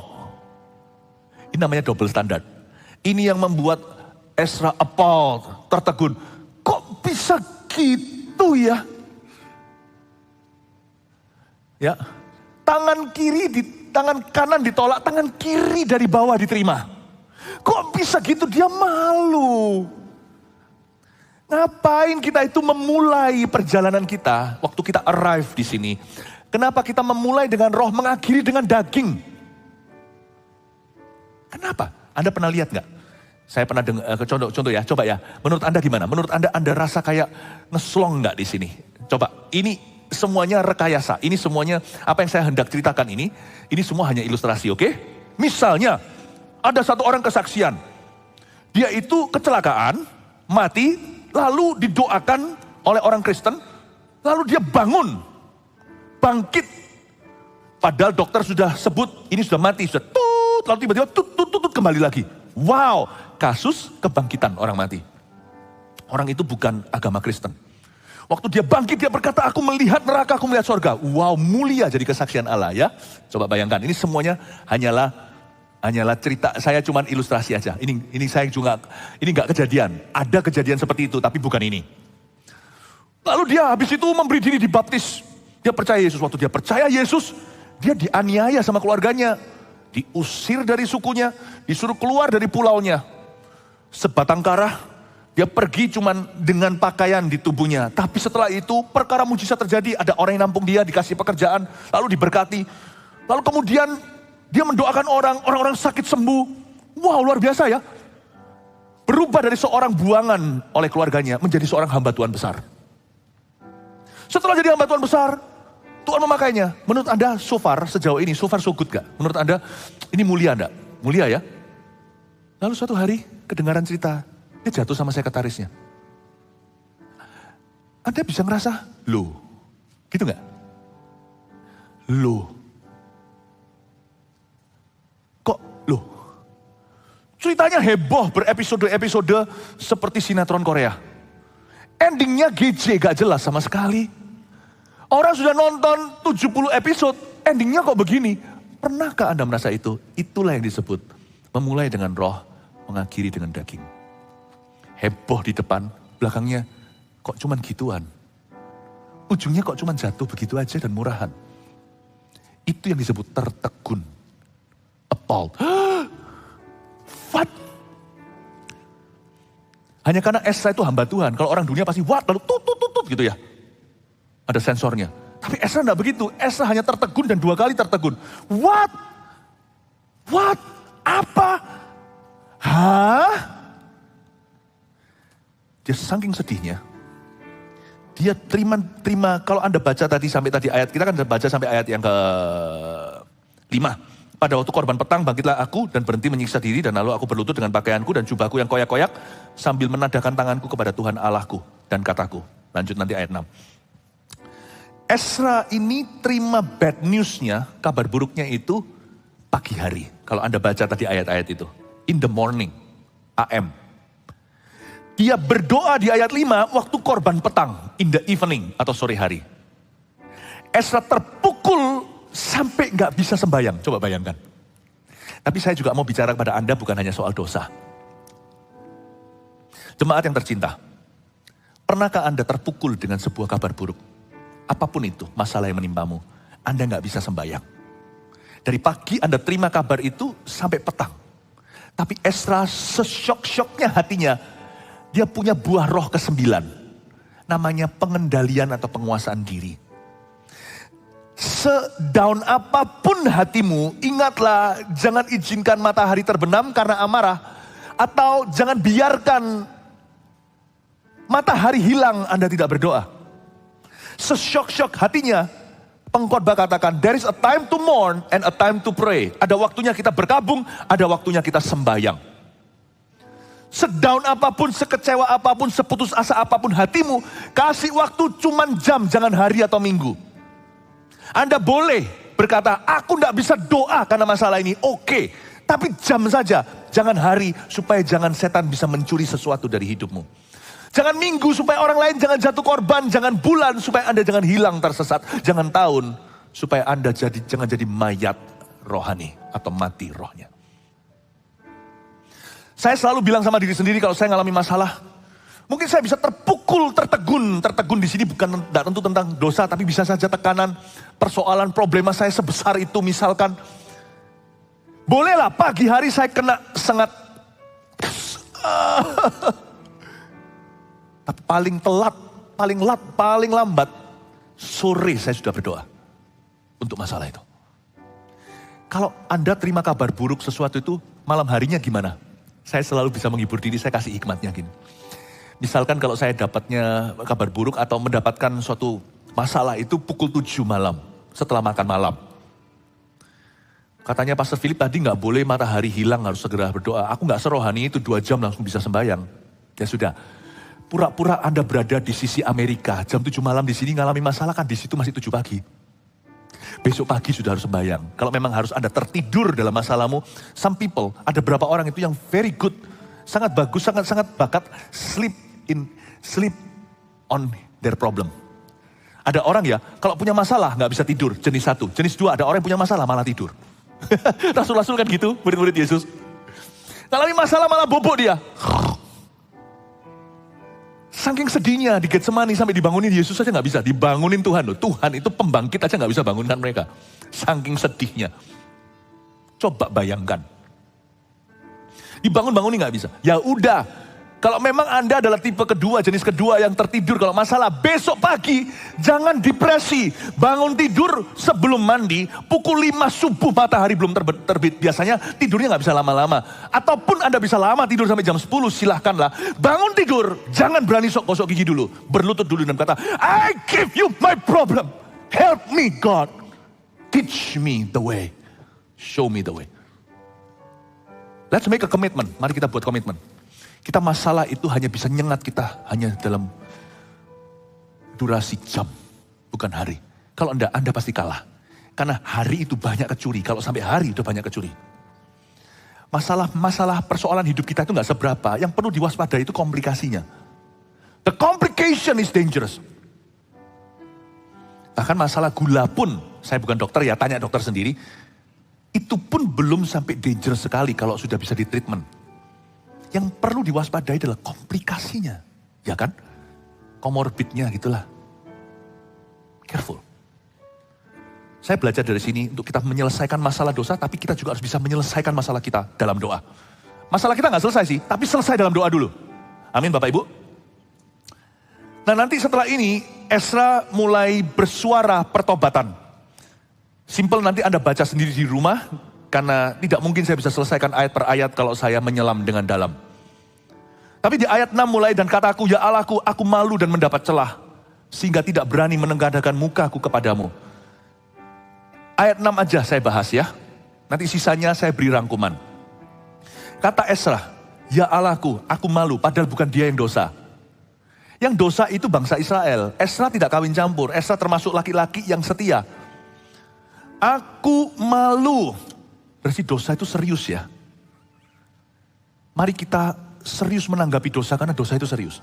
A: Ini namanya double standard. Ini yang membuat Ezra appalled, tertegun. Kok bisa gitu ya? Ya, tangan kanan ditolak, tangan kiri dari bawah diterima. Kok bisa gitu? Dia malu. Ngapain kita itu memulai perjalanan kita waktu kita arrive di sini? Kenapa kita memulai dengan roh, mengakhiri dengan daging? Kenapa? Anda pernah lihat nggak? Saya pernah dengar, contoh ya, coba ya. Menurut Anda gimana? Menurut Anda rasa kayak ngeslong nggak di sini? Coba, ini semuanya rekayasa. Ini semuanya apa yang saya hendak ceritakan ini semua hanya ilustrasi, oke? Misalnya, ada satu orang kesaksian. Dia itu kecelakaan, mati, lalu didoakan oleh orang Kristen, lalu dia bangun, bangkit. Padahal dokter sudah sebut, ini sudah mati, sudah tut, lalu tiba-tiba tut kembali lagi. Wow, kasus kebangkitan orang mati. Orang itu bukan agama Kristen. Waktu dia bangkit, dia berkata, aku melihat neraka, aku melihat surga. Wow, mulia jadi kesaksian Allah ya. Coba bayangkan, ini semuanya hanyalah cerita, saya cuma ilustrasi aja. Ini saya juga, ini nggak kejadian. Ada kejadian seperti itu, tapi bukan ini. Lalu dia habis itu memberi diri dibaptis. Dia percaya Yesus. Waktu dia percaya Yesus, dia dianiaya sama keluarganya. Diusir dari sukunya, disuruh keluar dari pulaunya. Sebatang kara, dia pergi cuman dengan pakaian di tubuhnya. Tapi setelah itu perkara mujizat terjadi, ada orang yang nampung dia, dikasih pekerjaan, lalu diberkati. Lalu kemudian dia mendoakan orang-orang sakit sembuh. Wow, luar biasa ya. Berubah dari seorang buangan oleh keluarganya menjadi seorang hamba Tuhan besar. Setelah jadi hamba Tuhan besar, Tuhan memakainya. Menurut Anda so far so good gak? Menurut Anda ini mulia enggak? Mulia ya? Lalu suatu hari kedengaran cerita, dia jatuh sama sekretarisnya. Anda bisa ngerasa, loh, gitu gak? Loh. Kok loh? Ceritanya heboh berepisode-episode seperti sinetron Korea. Endingnya GJ gak jelas sama sekali. Orang sudah nonton 70 episode, endingnya kok begini. Pernahkah Anda merasa itu? Itulah yang disebut memulai dengan roh, mengakhiri dengan daging. Heboh di depan, belakangnya kok cuman gituan. Ujungnya kok cuman jatuh begitu aja dan murahan. Itu yang disebut tertegun. Appalled. What? Hanya karena Ezra itu hamba Tuhan. Kalau orang dunia pasti what? Lalu tut gitu ya. Ada sensornya. Tapi Ezra enggak begitu. Ezra hanya tertegun dan 2 kali tertegun. What? Apa? Hah? Dia saking sedihnya. Dia terima. Kalau Anda baca tadi sampai tadi ayat, kita kan baca sampai ayat yang ke-5. Pada waktu korban petang bangkitlah aku dan berhenti menyiksa diri dan lalu aku berlutut dengan pakaianku dan jubahku yang koyak-koyak sambil menadahkan tanganku kepada Tuhan Allahku dan kataku. Lanjut nanti ayat 6. Ezra ini terima bad news-nya, kabar buruknya itu pagi hari. Kalau Anda baca tadi ayat-ayat itu. In the morning, AM. Dia berdoa di ayat 5 waktu korban petang, in the evening atau sore hari. Ezra terpukul sampai gak bisa sembahyang, coba bayangkan. Tapi saya juga mau bicara kepada Anda bukan hanya soal dosa. Jemaat yang tercinta, pernahkah Anda terpukul dengan sebuah kabar buruk? Apapun itu masalah yang menimpamu, Anda gak bisa sembahyang. Dari pagi Anda terima kabar itu sampai petang. Tapi Ezra sesyok-syoknya hatinya, dia punya buah roh ke-9. Namanya pengendalian atau penguasaan diri. Sedown apapun hatimu, ingatlah jangan izinkan matahari terbenam karena amarah. Atau jangan biarkan matahari hilang Anda tidak berdoa. Sesyok-syok hatinya, pengkhotbah katakan, there is a time to mourn and a time to pray. Ada waktunya kita berkabung, ada waktunya kita sembahyang. Sedown apapun, sekecewa apapun, seputus asa apapun hatimu, kasih waktu cuman jam, jangan hari atau minggu. Anda boleh berkata, aku tidak bisa doa karena masalah ini. Oke, tapi jam saja, jangan hari, supaya jangan setan bisa mencuri sesuatu dari hidupmu. Jangan minggu supaya orang lain jangan jatuh korban, jangan bulan supaya Anda jangan hilang tersesat, jangan tahun supaya Anda jangan jadi mayat rohani atau mati rohnya. Saya selalu bilang sama diri sendiri kalau saya ngalami masalah, mungkin saya bisa terpukul, tertegun di sini bukan tidak tentu tentang dosa, tapi bisa saja tekanan, persoalan, problema saya sebesar itu misalkan. Bolehlah pagi hari saya kena sangat, tapi paling lambat, sore saya sudah berdoa untuk masalah itu. Kalau Anda terima kabar buruk sesuatu itu, malam harinya gimana? Saya selalu bisa menghibur diri, saya kasih hikmatnya gini. Misalkan kalau saya dapatnya kabar buruk atau mendapatkan suatu masalah itu pukul 7 malam, setelah makan malam. Katanya Pastor Philip tadi gak boleh matahari hilang, harus segera berdoa. Aku gak serohani itu 2 jam langsung bisa sembahyang. Ya sudah, pura-pura Anda berada di sisi Amerika, jam 7 malam di sini ngalami masalah kan di situ masih 7 pagi. Besok pagi sudah harus sembahyang. Kalau memang harus Anda tertidur dalam masalahmu, some people, ada berapa orang itu yang very good, sangat bagus, sangat bakat sleep on their problem. Ada orang ya, kalau punya masalah nggak bisa tidur, jenis 1. Jenis 2, ada orang yang punya masalah malah tidur. Rasul-rasul kan gitu, murid-murid Yesus. Ngalami masalah malah bobok dia. Saking sedihnya di Getsemani sampai dibangunin Yesus saja nggak bisa, dibangunin Tuhan loh. Tuhan itu pembangkit aja nggak bisa bangunkan mereka. Saking sedihnya. Coba bayangkan. Dibangun-bangunin nggak bisa. Ya udah, kalau memang Anda adalah tipe kedua, jenis kedua yang tertidur kalau masalah, besok pagi jangan depresi. Bangun tidur sebelum mandi, pukul 5 subuh matahari belum terbit. Biasanya tidurnya nggak bisa lama-lama. Ataupun Anda bisa lama tidur sampai jam 10, silahkanlah. Bangun tidur, jangan berani sok gosok gigi dulu. Berlutut dulu dan kata, I give you my problem. Help me God. Teach me the way. Show me the way. Let's make a commitment. Mari kita buat komitmen. Kita masalah itu hanya bisa nyengat kita hanya dalam durasi jam, bukan hari. Kalau Anda pasti kalah. Karena hari itu banyak kecuri, kalau sampai hari itu banyak kecuri. Masalah persoalan hidup kita itu gak seberapa, yang perlu diwaspadai itu komplikasinya. The complication is dangerous. Bahkan masalah gula pun, saya bukan dokter ya, tanya dokter sendiri, itu pun belum sampai dangerous sekali kalau sudah bisa di treatment. Yang perlu diwaspadai adalah komplikasinya. Ya kan? Komorbidnya gitulah. Careful. Saya belajar dari sini untuk kita menyelesaikan masalah dosa, tapi kita juga harus bisa menyelesaikan masalah kita dalam doa. Masalah kita gak selesai sih, tapi selesai dalam doa dulu. Amin Bapak Ibu. Nah nanti setelah ini, Ezra mulai bersuara pertobatan. Simple, nanti Anda baca sendiri di rumah, karena tidak mungkin saya bisa selesaikan ayat per ayat kalau saya menyelam dengan dalam. Tapi di ayat 6 mulai, dan kataku, ya Allahku, aku malu dan mendapat celah, sehingga tidak berani menengadahkan mukaku kepadamu. Ayat 6 aja saya bahas ya. Nanti sisanya saya beri rangkuman. Kata Ezra, ya Allahku, aku malu, padahal bukan dia yang dosa. Yang dosa itu bangsa Israel. Ezra tidak kawin campur, Ezra termasuk laki-laki yang setia. Aku malu. Berarti dosa itu serius ya. Mari kita serius menanggapi dosa karena dosa itu serius.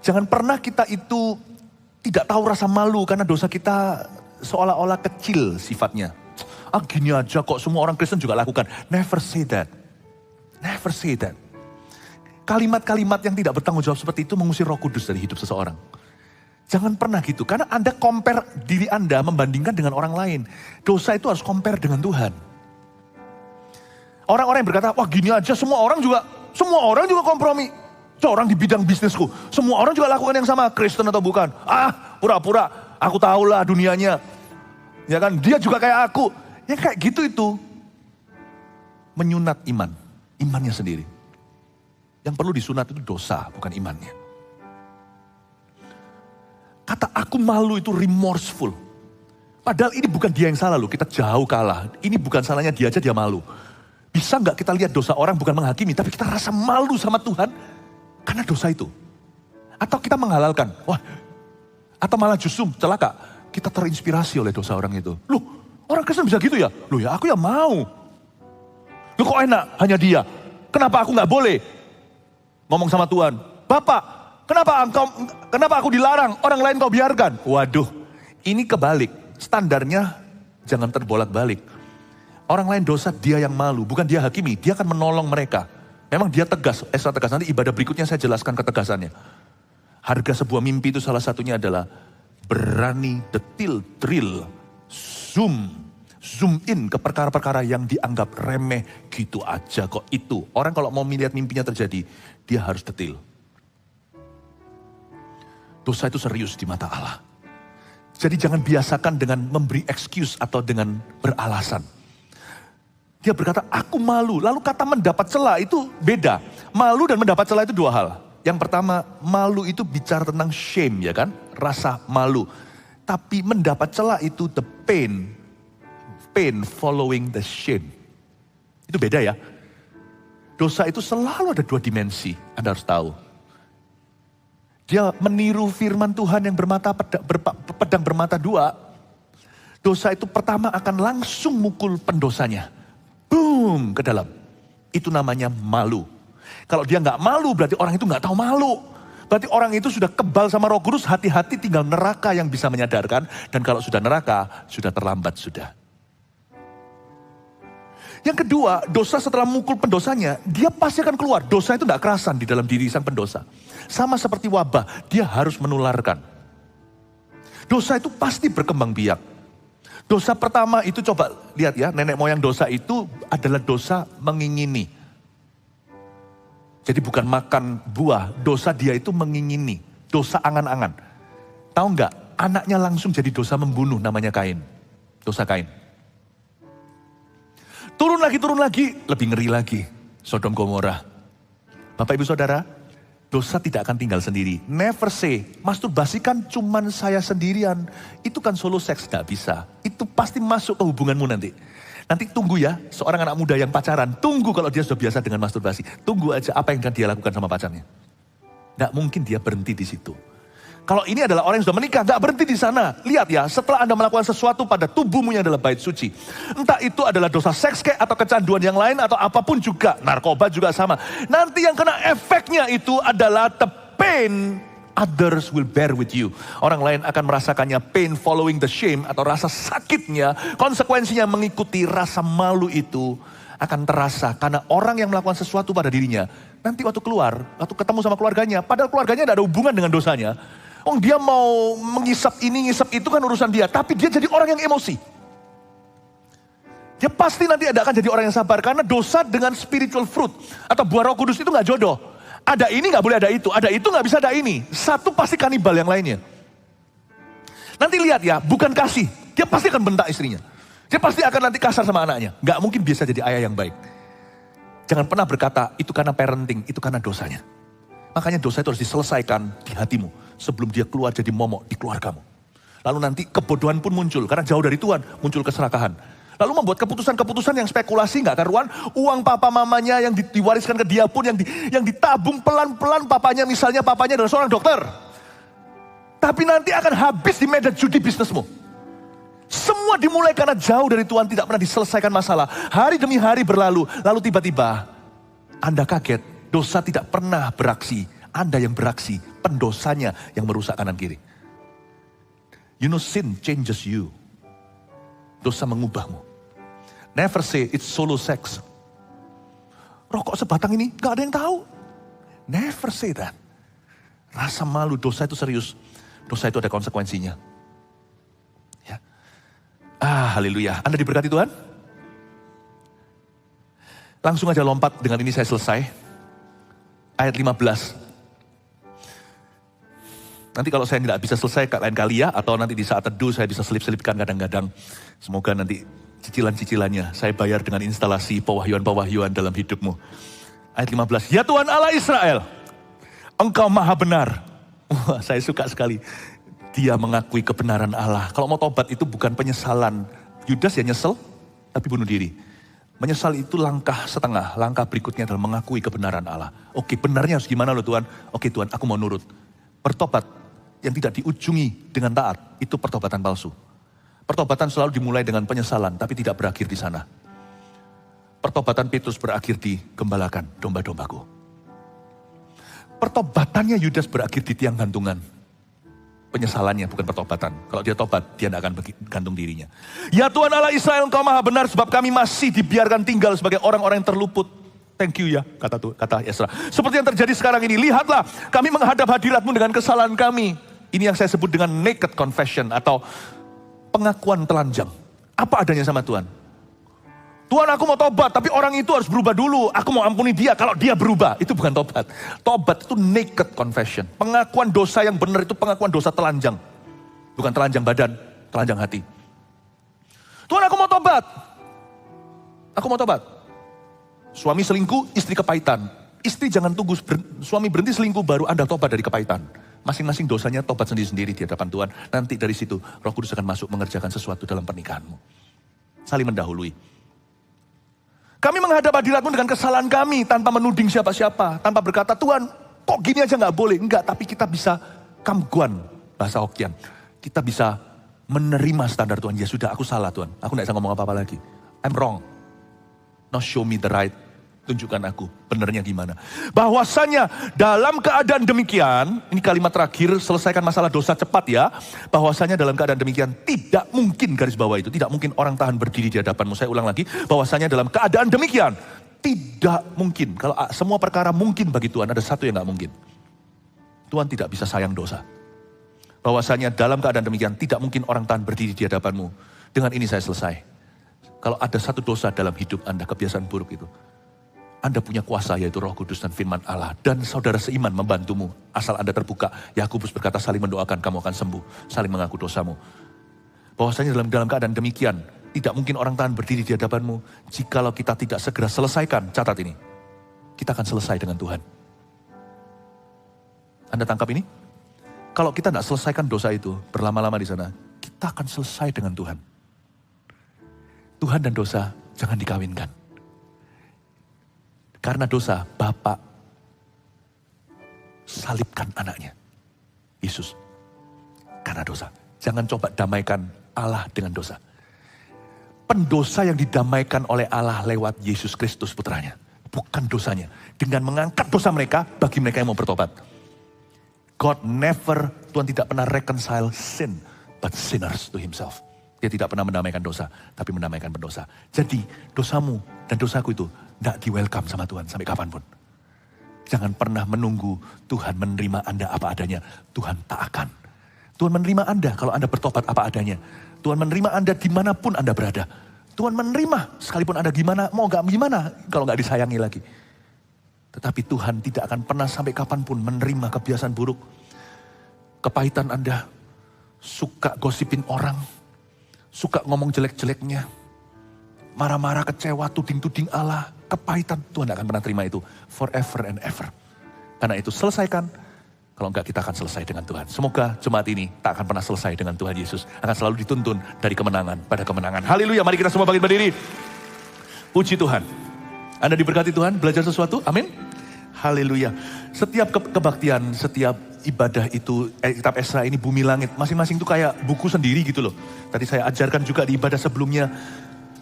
A: Jangan pernah kita itu tidak tahu rasa malu karena dosa kita seolah-olah kecil sifatnya. Ah gini aja kok semua orang Kristen juga lakukan. Never say that. Never say that. Kalimat-kalimat yang tidak bertanggung jawab seperti itu mengusir Roh Kudus dari hidup seseorang. Jangan pernah gitu, karena Anda compare diri Anda membandingkan dengan orang lain. Dosa itu harus compare dengan Tuhan. Orang-orang yang berkata, wah gini aja semua orang juga kompromi. Seorang di bidang bisnisku, semua orang juga lakukan yang sama, Kristen atau bukan. Ah, pura-pura, aku tahulah dunianya. Ya kan, dia juga kayak aku. Ya kayak gitu itu. Menyunat iman, imannya sendiri. Yang perlu disunat itu dosa, bukan imannya. Kata aku malu itu remorseful. Padahal ini bukan dia yang salah loh, kita jauh kalah. Ini bukan salahnya dia aja, dia malu. Bisa nggak kita lihat dosa orang bukan menghakimi, tapi kita rasa malu sama Tuhan karena dosa itu. Atau kita menghalalkan, wah, atau malah justru celaka, kita terinspirasi oleh dosa orang itu. Loh, orang Kristen bisa gitu ya? Loh ya aku ya mau. Loh kok enak, hanya dia. Kenapa aku nggak boleh? Ngomong sama Tuhan, Bapak, kenapa aku dilarang, orang lain kau biarkan? Waduh, ini kebalik, standarnya jangan terbolak-balik. Orang lain dosa, dia yang malu, bukan dia hakimi, dia akan menolong mereka. Memang dia tegas, extra tegas, nanti ibadah berikutnya saya jelaskan ketegasannya. Harga sebuah mimpi itu salah satunya adalah berani detil, drill, zoom in ke perkara-perkara yang dianggap remeh gitu aja kok itu. Orang kalau mau melihat mimpinya terjadi, dia harus detil. Dosa itu serius di mata Allah. Jadi jangan biasakan dengan memberi excuse atau dengan beralasan. Dia berkata, aku malu. Lalu kata mendapat celah itu beda. Malu dan mendapat celah itu dua hal. Yang pertama, malu itu bicara tentang shame, ya kan? Rasa malu. Tapi mendapat celah itu the pain following the shame. Itu beda ya. Dosa itu selalu ada dua dimensi, Anda harus tahu. Dia meniru firman Tuhan yang pedang bermata dua. Dosa itu pertama akan langsung mukul pendosanya. Boom, ke dalam. Itu namanya malu. Kalau dia nggak malu berarti orang itu nggak tahu malu. Berarti orang itu sudah kebal sama Roh Kudus, hati-hati tinggal neraka yang bisa menyadarkan. Dan kalau sudah neraka, sudah terlambat sudah. Yang kedua, dosa setelah mukul pendosanya, dia pasti akan keluar. Dosa itu nggak kerasan di dalam diri sang pendosa. Sama seperti wabah, dia harus menularkan. Dosa itu pasti berkembang biak. Dosa pertama itu coba lihat ya, nenek moyang dosa itu adalah dosa mengingini. Jadi bukan makan buah, dosa dia itu mengingini. Dosa angan-angan. Tahu nggak? Anaknya langsung jadi dosa membunuh, namanya Kain. Dosa Kain. Turun lagi, lebih ngeri lagi. Sodom Gomora. Bapak ibu saudara, dosa tidak akan tinggal sendiri. Never say, masturbasi kan cuman saya sendirian. Itu kan solo seks, gak bisa. Itu pasti masuk ke hubunganmu nanti. Nanti tunggu ya, seorang anak muda yang pacaran. Tunggu kalau dia sudah biasa dengan masturbasi. Tunggu aja apa yang akan dia lakukan sama pacarnya. Gak mungkin dia berhenti di situ. Kalau ini adalah orang yang sudah menikah, gak berhenti di sana. Lihat ya, setelah Anda melakukan sesuatu pada tubuhmu yang adalah bait suci. Entah itu adalah dosa seks kayak atau kecanduan yang lain atau apapun juga. Narkoba juga sama. Nanti yang kena efeknya itu adalah the pain others will bear with you. Orang lain akan merasakannya pain following the shame atau rasa sakitnya. Konsekuensinya mengikuti rasa malu itu akan terasa. Karena orang yang melakukan sesuatu pada dirinya, nanti waktu keluar, waktu ketemu sama keluarganya, padahal keluarganya tidak ada hubungan dengan dosanya. Oh dia mau mengisap ini, ngisap itu kan urusan dia. Tapi dia jadi orang yang emosi. Dia pasti nanti akan jadi orang yang sabar. Karena dosa dengan spiritual fruit atau buah Roh Kudus itu gak jodoh. Ada ini gak boleh ada itu gak bisa ada ini. Satu pasti kanibal yang lainnya. Nanti lihat ya, bukan kasih. Dia pasti akan bentak istrinya. Dia pasti akan nanti kasar sama anaknya. Gak mungkin bisa jadi ayah yang baik. Jangan pernah berkata, itu karena parenting, itu karena dosanya. Makanya dosa itu harus diselesaikan di hatimu. Sebelum dia keluar jadi momok di keluargamu. Lalu nanti kebodohan pun muncul. Karena jauh dari Tuhan, muncul keserakahan. Lalu membuat keputusan-keputusan yang spekulasi gak karuan. Uang papa mamanya yang diwariskan ke dia pun yang ditabung pelan-pelan papanya. Misalnya papanya adalah seorang dokter. Tapi nanti akan habis di medan judi bisnismu. Semua dimulai karena jauh dari Tuhan, tidak pernah diselesaikan masalah. Hari demi hari berlalu, lalu tiba-tiba Anda kaget, dosa tidak pernah beraksi. Anda yang beraksi, pendosanya yang merusak kanan kiri. You know sin changes you. Dosa mengubahmu. Never say it's solo sex. Rokok sebatang ini gak ada yang tahu. Never say that. Rasa malu, dosa itu serius. Dosa itu ada konsekuensinya. Ya. Haleluya. Anda diberkati Tuhan? Langsung aja lompat, dengan ini saya selesai. Ayat 15. Nanti kalau saya tidak bisa selesai lain kali ya, atau nanti di saat teduh saya bisa selip-selipkan kadang-kadang. Semoga nanti cicilan-cicilannya saya bayar dengan instalasi pewahyuan-pewahyuan dalam hidupmu. Ayat 15. Ya Tuhan Allah Israel, Engkau maha benar. Wah, saya suka sekali. Dia mengakui kebenaran Allah. Kalau mau tobat itu bukan penyesalan. Yudas ya nyesel, tapi bunuh diri. Menyesal itu langkah setengah, langkah berikutnya adalah mengakui kebenaran Allah. Oke, benarnya harus gimana loh Tuhan? Oke Tuhan, aku mau nurut. Bertobat yang tidak diujungi dengan taat, itu pertobatan palsu. Pertobatan selalu dimulai dengan penyesalan, tapi tidak berakhir di sana. Pertobatan Petrus berakhir di gembalakan domba-dombaku. Pertobatannya Yudas berakhir di tiang gantungan. Penyesalannya bukan pertobatan. Kalau dia tobat, dia tidak akan gantung dirinya. Ya Tuhan Allah Israel, Engkau maha benar sebab kami masih dibiarkan tinggal sebagai orang-orang yang terluput. Thank you ya, kata Ezra. Seperti yang terjadi sekarang ini, lihatlah kami menghadap hadirat-Mu dengan kesalahan kami. Ini yang saya sebut dengan naked confession atau pengakuan telanjang. Apa adanya sama Tuhan? Tuhan, aku mau tobat, tapi orang itu harus berubah dulu. Aku mau ampuni dia, kalau dia berubah. Itu bukan tobat. Tobat itu naked confession. Pengakuan dosa yang benar itu pengakuan dosa telanjang. Bukan telanjang badan, telanjang hati. Tuhan, aku mau tobat. Aku mau tobat. Suami selingkuh, istri kepahitan. Istri jangan tunggu suami berhenti selingkuh baru Anda tobat dari kepahitan. Masing-masing dosanya tobat sendiri-sendiri di hadapan Tuhan. Nanti dari situ Roh Kudus akan masuk mengerjakan sesuatu dalam pernikahanmu. Saling mendahului. Kami menghadap hadirat-Mu dengan kesalahan kami tanpa menuding siapa-siapa. Tanpa berkata, Tuhan kok gini aja gak boleh. Enggak, tapi kita bisa kamguan, bahasa Hokkien. Kita bisa menerima standar Tuhan. Ya sudah, aku salah Tuhan. Aku gak bisa ngomong apa-apa lagi. I'm wrong. Now show me the right. Tunjukkan aku benernya gimana. Bahwasanya dalam keadaan demikian, ini kalimat terakhir, selesaikan masalah dosa cepat ya. Bahwasanya dalam keadaan demikian, tidak mungkin, garis bawah itu, tidak mungkin orang tahan berdiri di hadapanmu. Saya ulang lagi, bahwasanya dalam keadaan demikian, tidak mungkin. Kalau semua perkara mungkin bagi Tuhan, ada satu yang gak mungkin. Tuhan tidak bisa sayang dosa. Bahwasanya dalam keadaan demikian, tidak mungkin orang tahan berdiri di hadapanmu. Dengan ini saya selesai. Kalau ada satu dosa dalam hidup Anda, kebiasaan buruk itu, Anda punya kuasa yaitu Roh Kudus dan firman Allah. Dan saudara seiman membantumu. Asal Anda terbuka. Yakobus berkata saling mendoakan kamu akan sembuh. Saling mengaku dosamu. Bahwasanya dalam keadaan demikian. Tidak mungkin orang tahan berdiri di hadapanmu. Jikalau kita tidak segera selesaikan. Catat ini. Kita akan selesai dengan Tuhan. Anda tangkap ini? Kalau kita tidak selesaikan dosa itu. Berlama-lama di sana. Kita akan selesai dengan Tuhan. Tuhan dan dosa jangan dikawinkan. Karena dosa, Bapa salibkan anaknya, Yesus. Karena dosa. Jangan coba damaikan Allah dengan dosa. Pendosa yang didamaikan oleh Allah lewat Yesus Kristus putranya. Bukan dosanya. Dengan mengangkat dosa mereka, bagi mereka yang mau bertobat. Tuhan tidak pernah reconcile sin, but sinners to himself. Dia tidak pernah mendamaikan dosa, tapi mendamaikan pendosa. Jadi dosamu dan dosaku itu tidak di-welcome sama Tuhan sampai kapanpun. Jangan pernah menunggu Tuhan menerima Anda apa adanya. Tuhan tak akan. Tuhan menerima Anda kalau Anda bertobat apa adanya. Tuhan menerima Anda dimanapun Anda berada. Tuhan menerima sekalipun Anda gimana, mau gak gimana kalau gak disayangi lagi. Tetapi Tuhan tidak akan pernah sampai kapanpun menerima kebiasaan buruk. Kepahitan Anda, suka gosipin orang, suka ngomong jelek-jeleknya, marah-marah, kecewa, tuding-tuding Allah, kepahitan, Tuhan tidak akan pernah terima itu forever and ever. Karena itu selesaikan, kalau enggak kita akan selesai dengan Tuhan. Semoga jemaat ini tak akan pernah selesai dengan Tuhan Yesus. Akan selalu dituntun dari kemenangan pada kemenangan. Haleluya, mari kita semua bangkit berdiri. Puji Tuhan. Anda diberkati Tuhan, belajar sesuatu, amin. Haleluya. Setiap kebaktian, setiap ibadah itu, kitab Esra ini bumi langit, masing-masing itu kayak buku sendiri gitu loh. Tadi saya ajarkan juga di ibadah sebelumnya,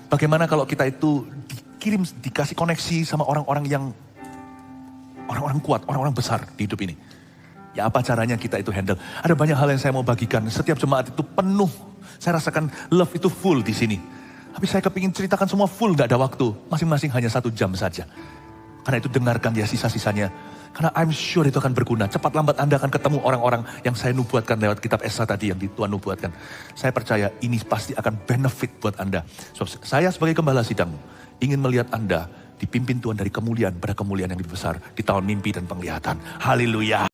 A: bagaimana kalau kita itu dikirim, dikasih koneksi sama orang-orang yang, orang-orang kuat, orang-orang besar di hidup ini. Ya apa caranya kita itu handle. Ada banyak hal yang saya mau bagikan, setiap jemaat itu penuh, saya rasakan love itu full di sini. Tapi saya kepingin ceritakan semua full, gak ada waktu, masing-masing hanya 1 jam saja. Karena itu dengarkan ya sisa-sisanya. Karena I'm sure itu akan berguna. Cepat lambat Anda akan ketemu orang-orang yang saya nubuatkan lewat kitab Esra tadi yang Tuhan nubuatkan. Saya percaya ini pasti akan benefit buat Anda. So, saya sebagai gembala sidangmu ingin melihat Anda dipimpin Tuhan dari kemuliaan pada kemuliaan yang lebih besar di tahun mimpi dan penglihatan. Haleluya.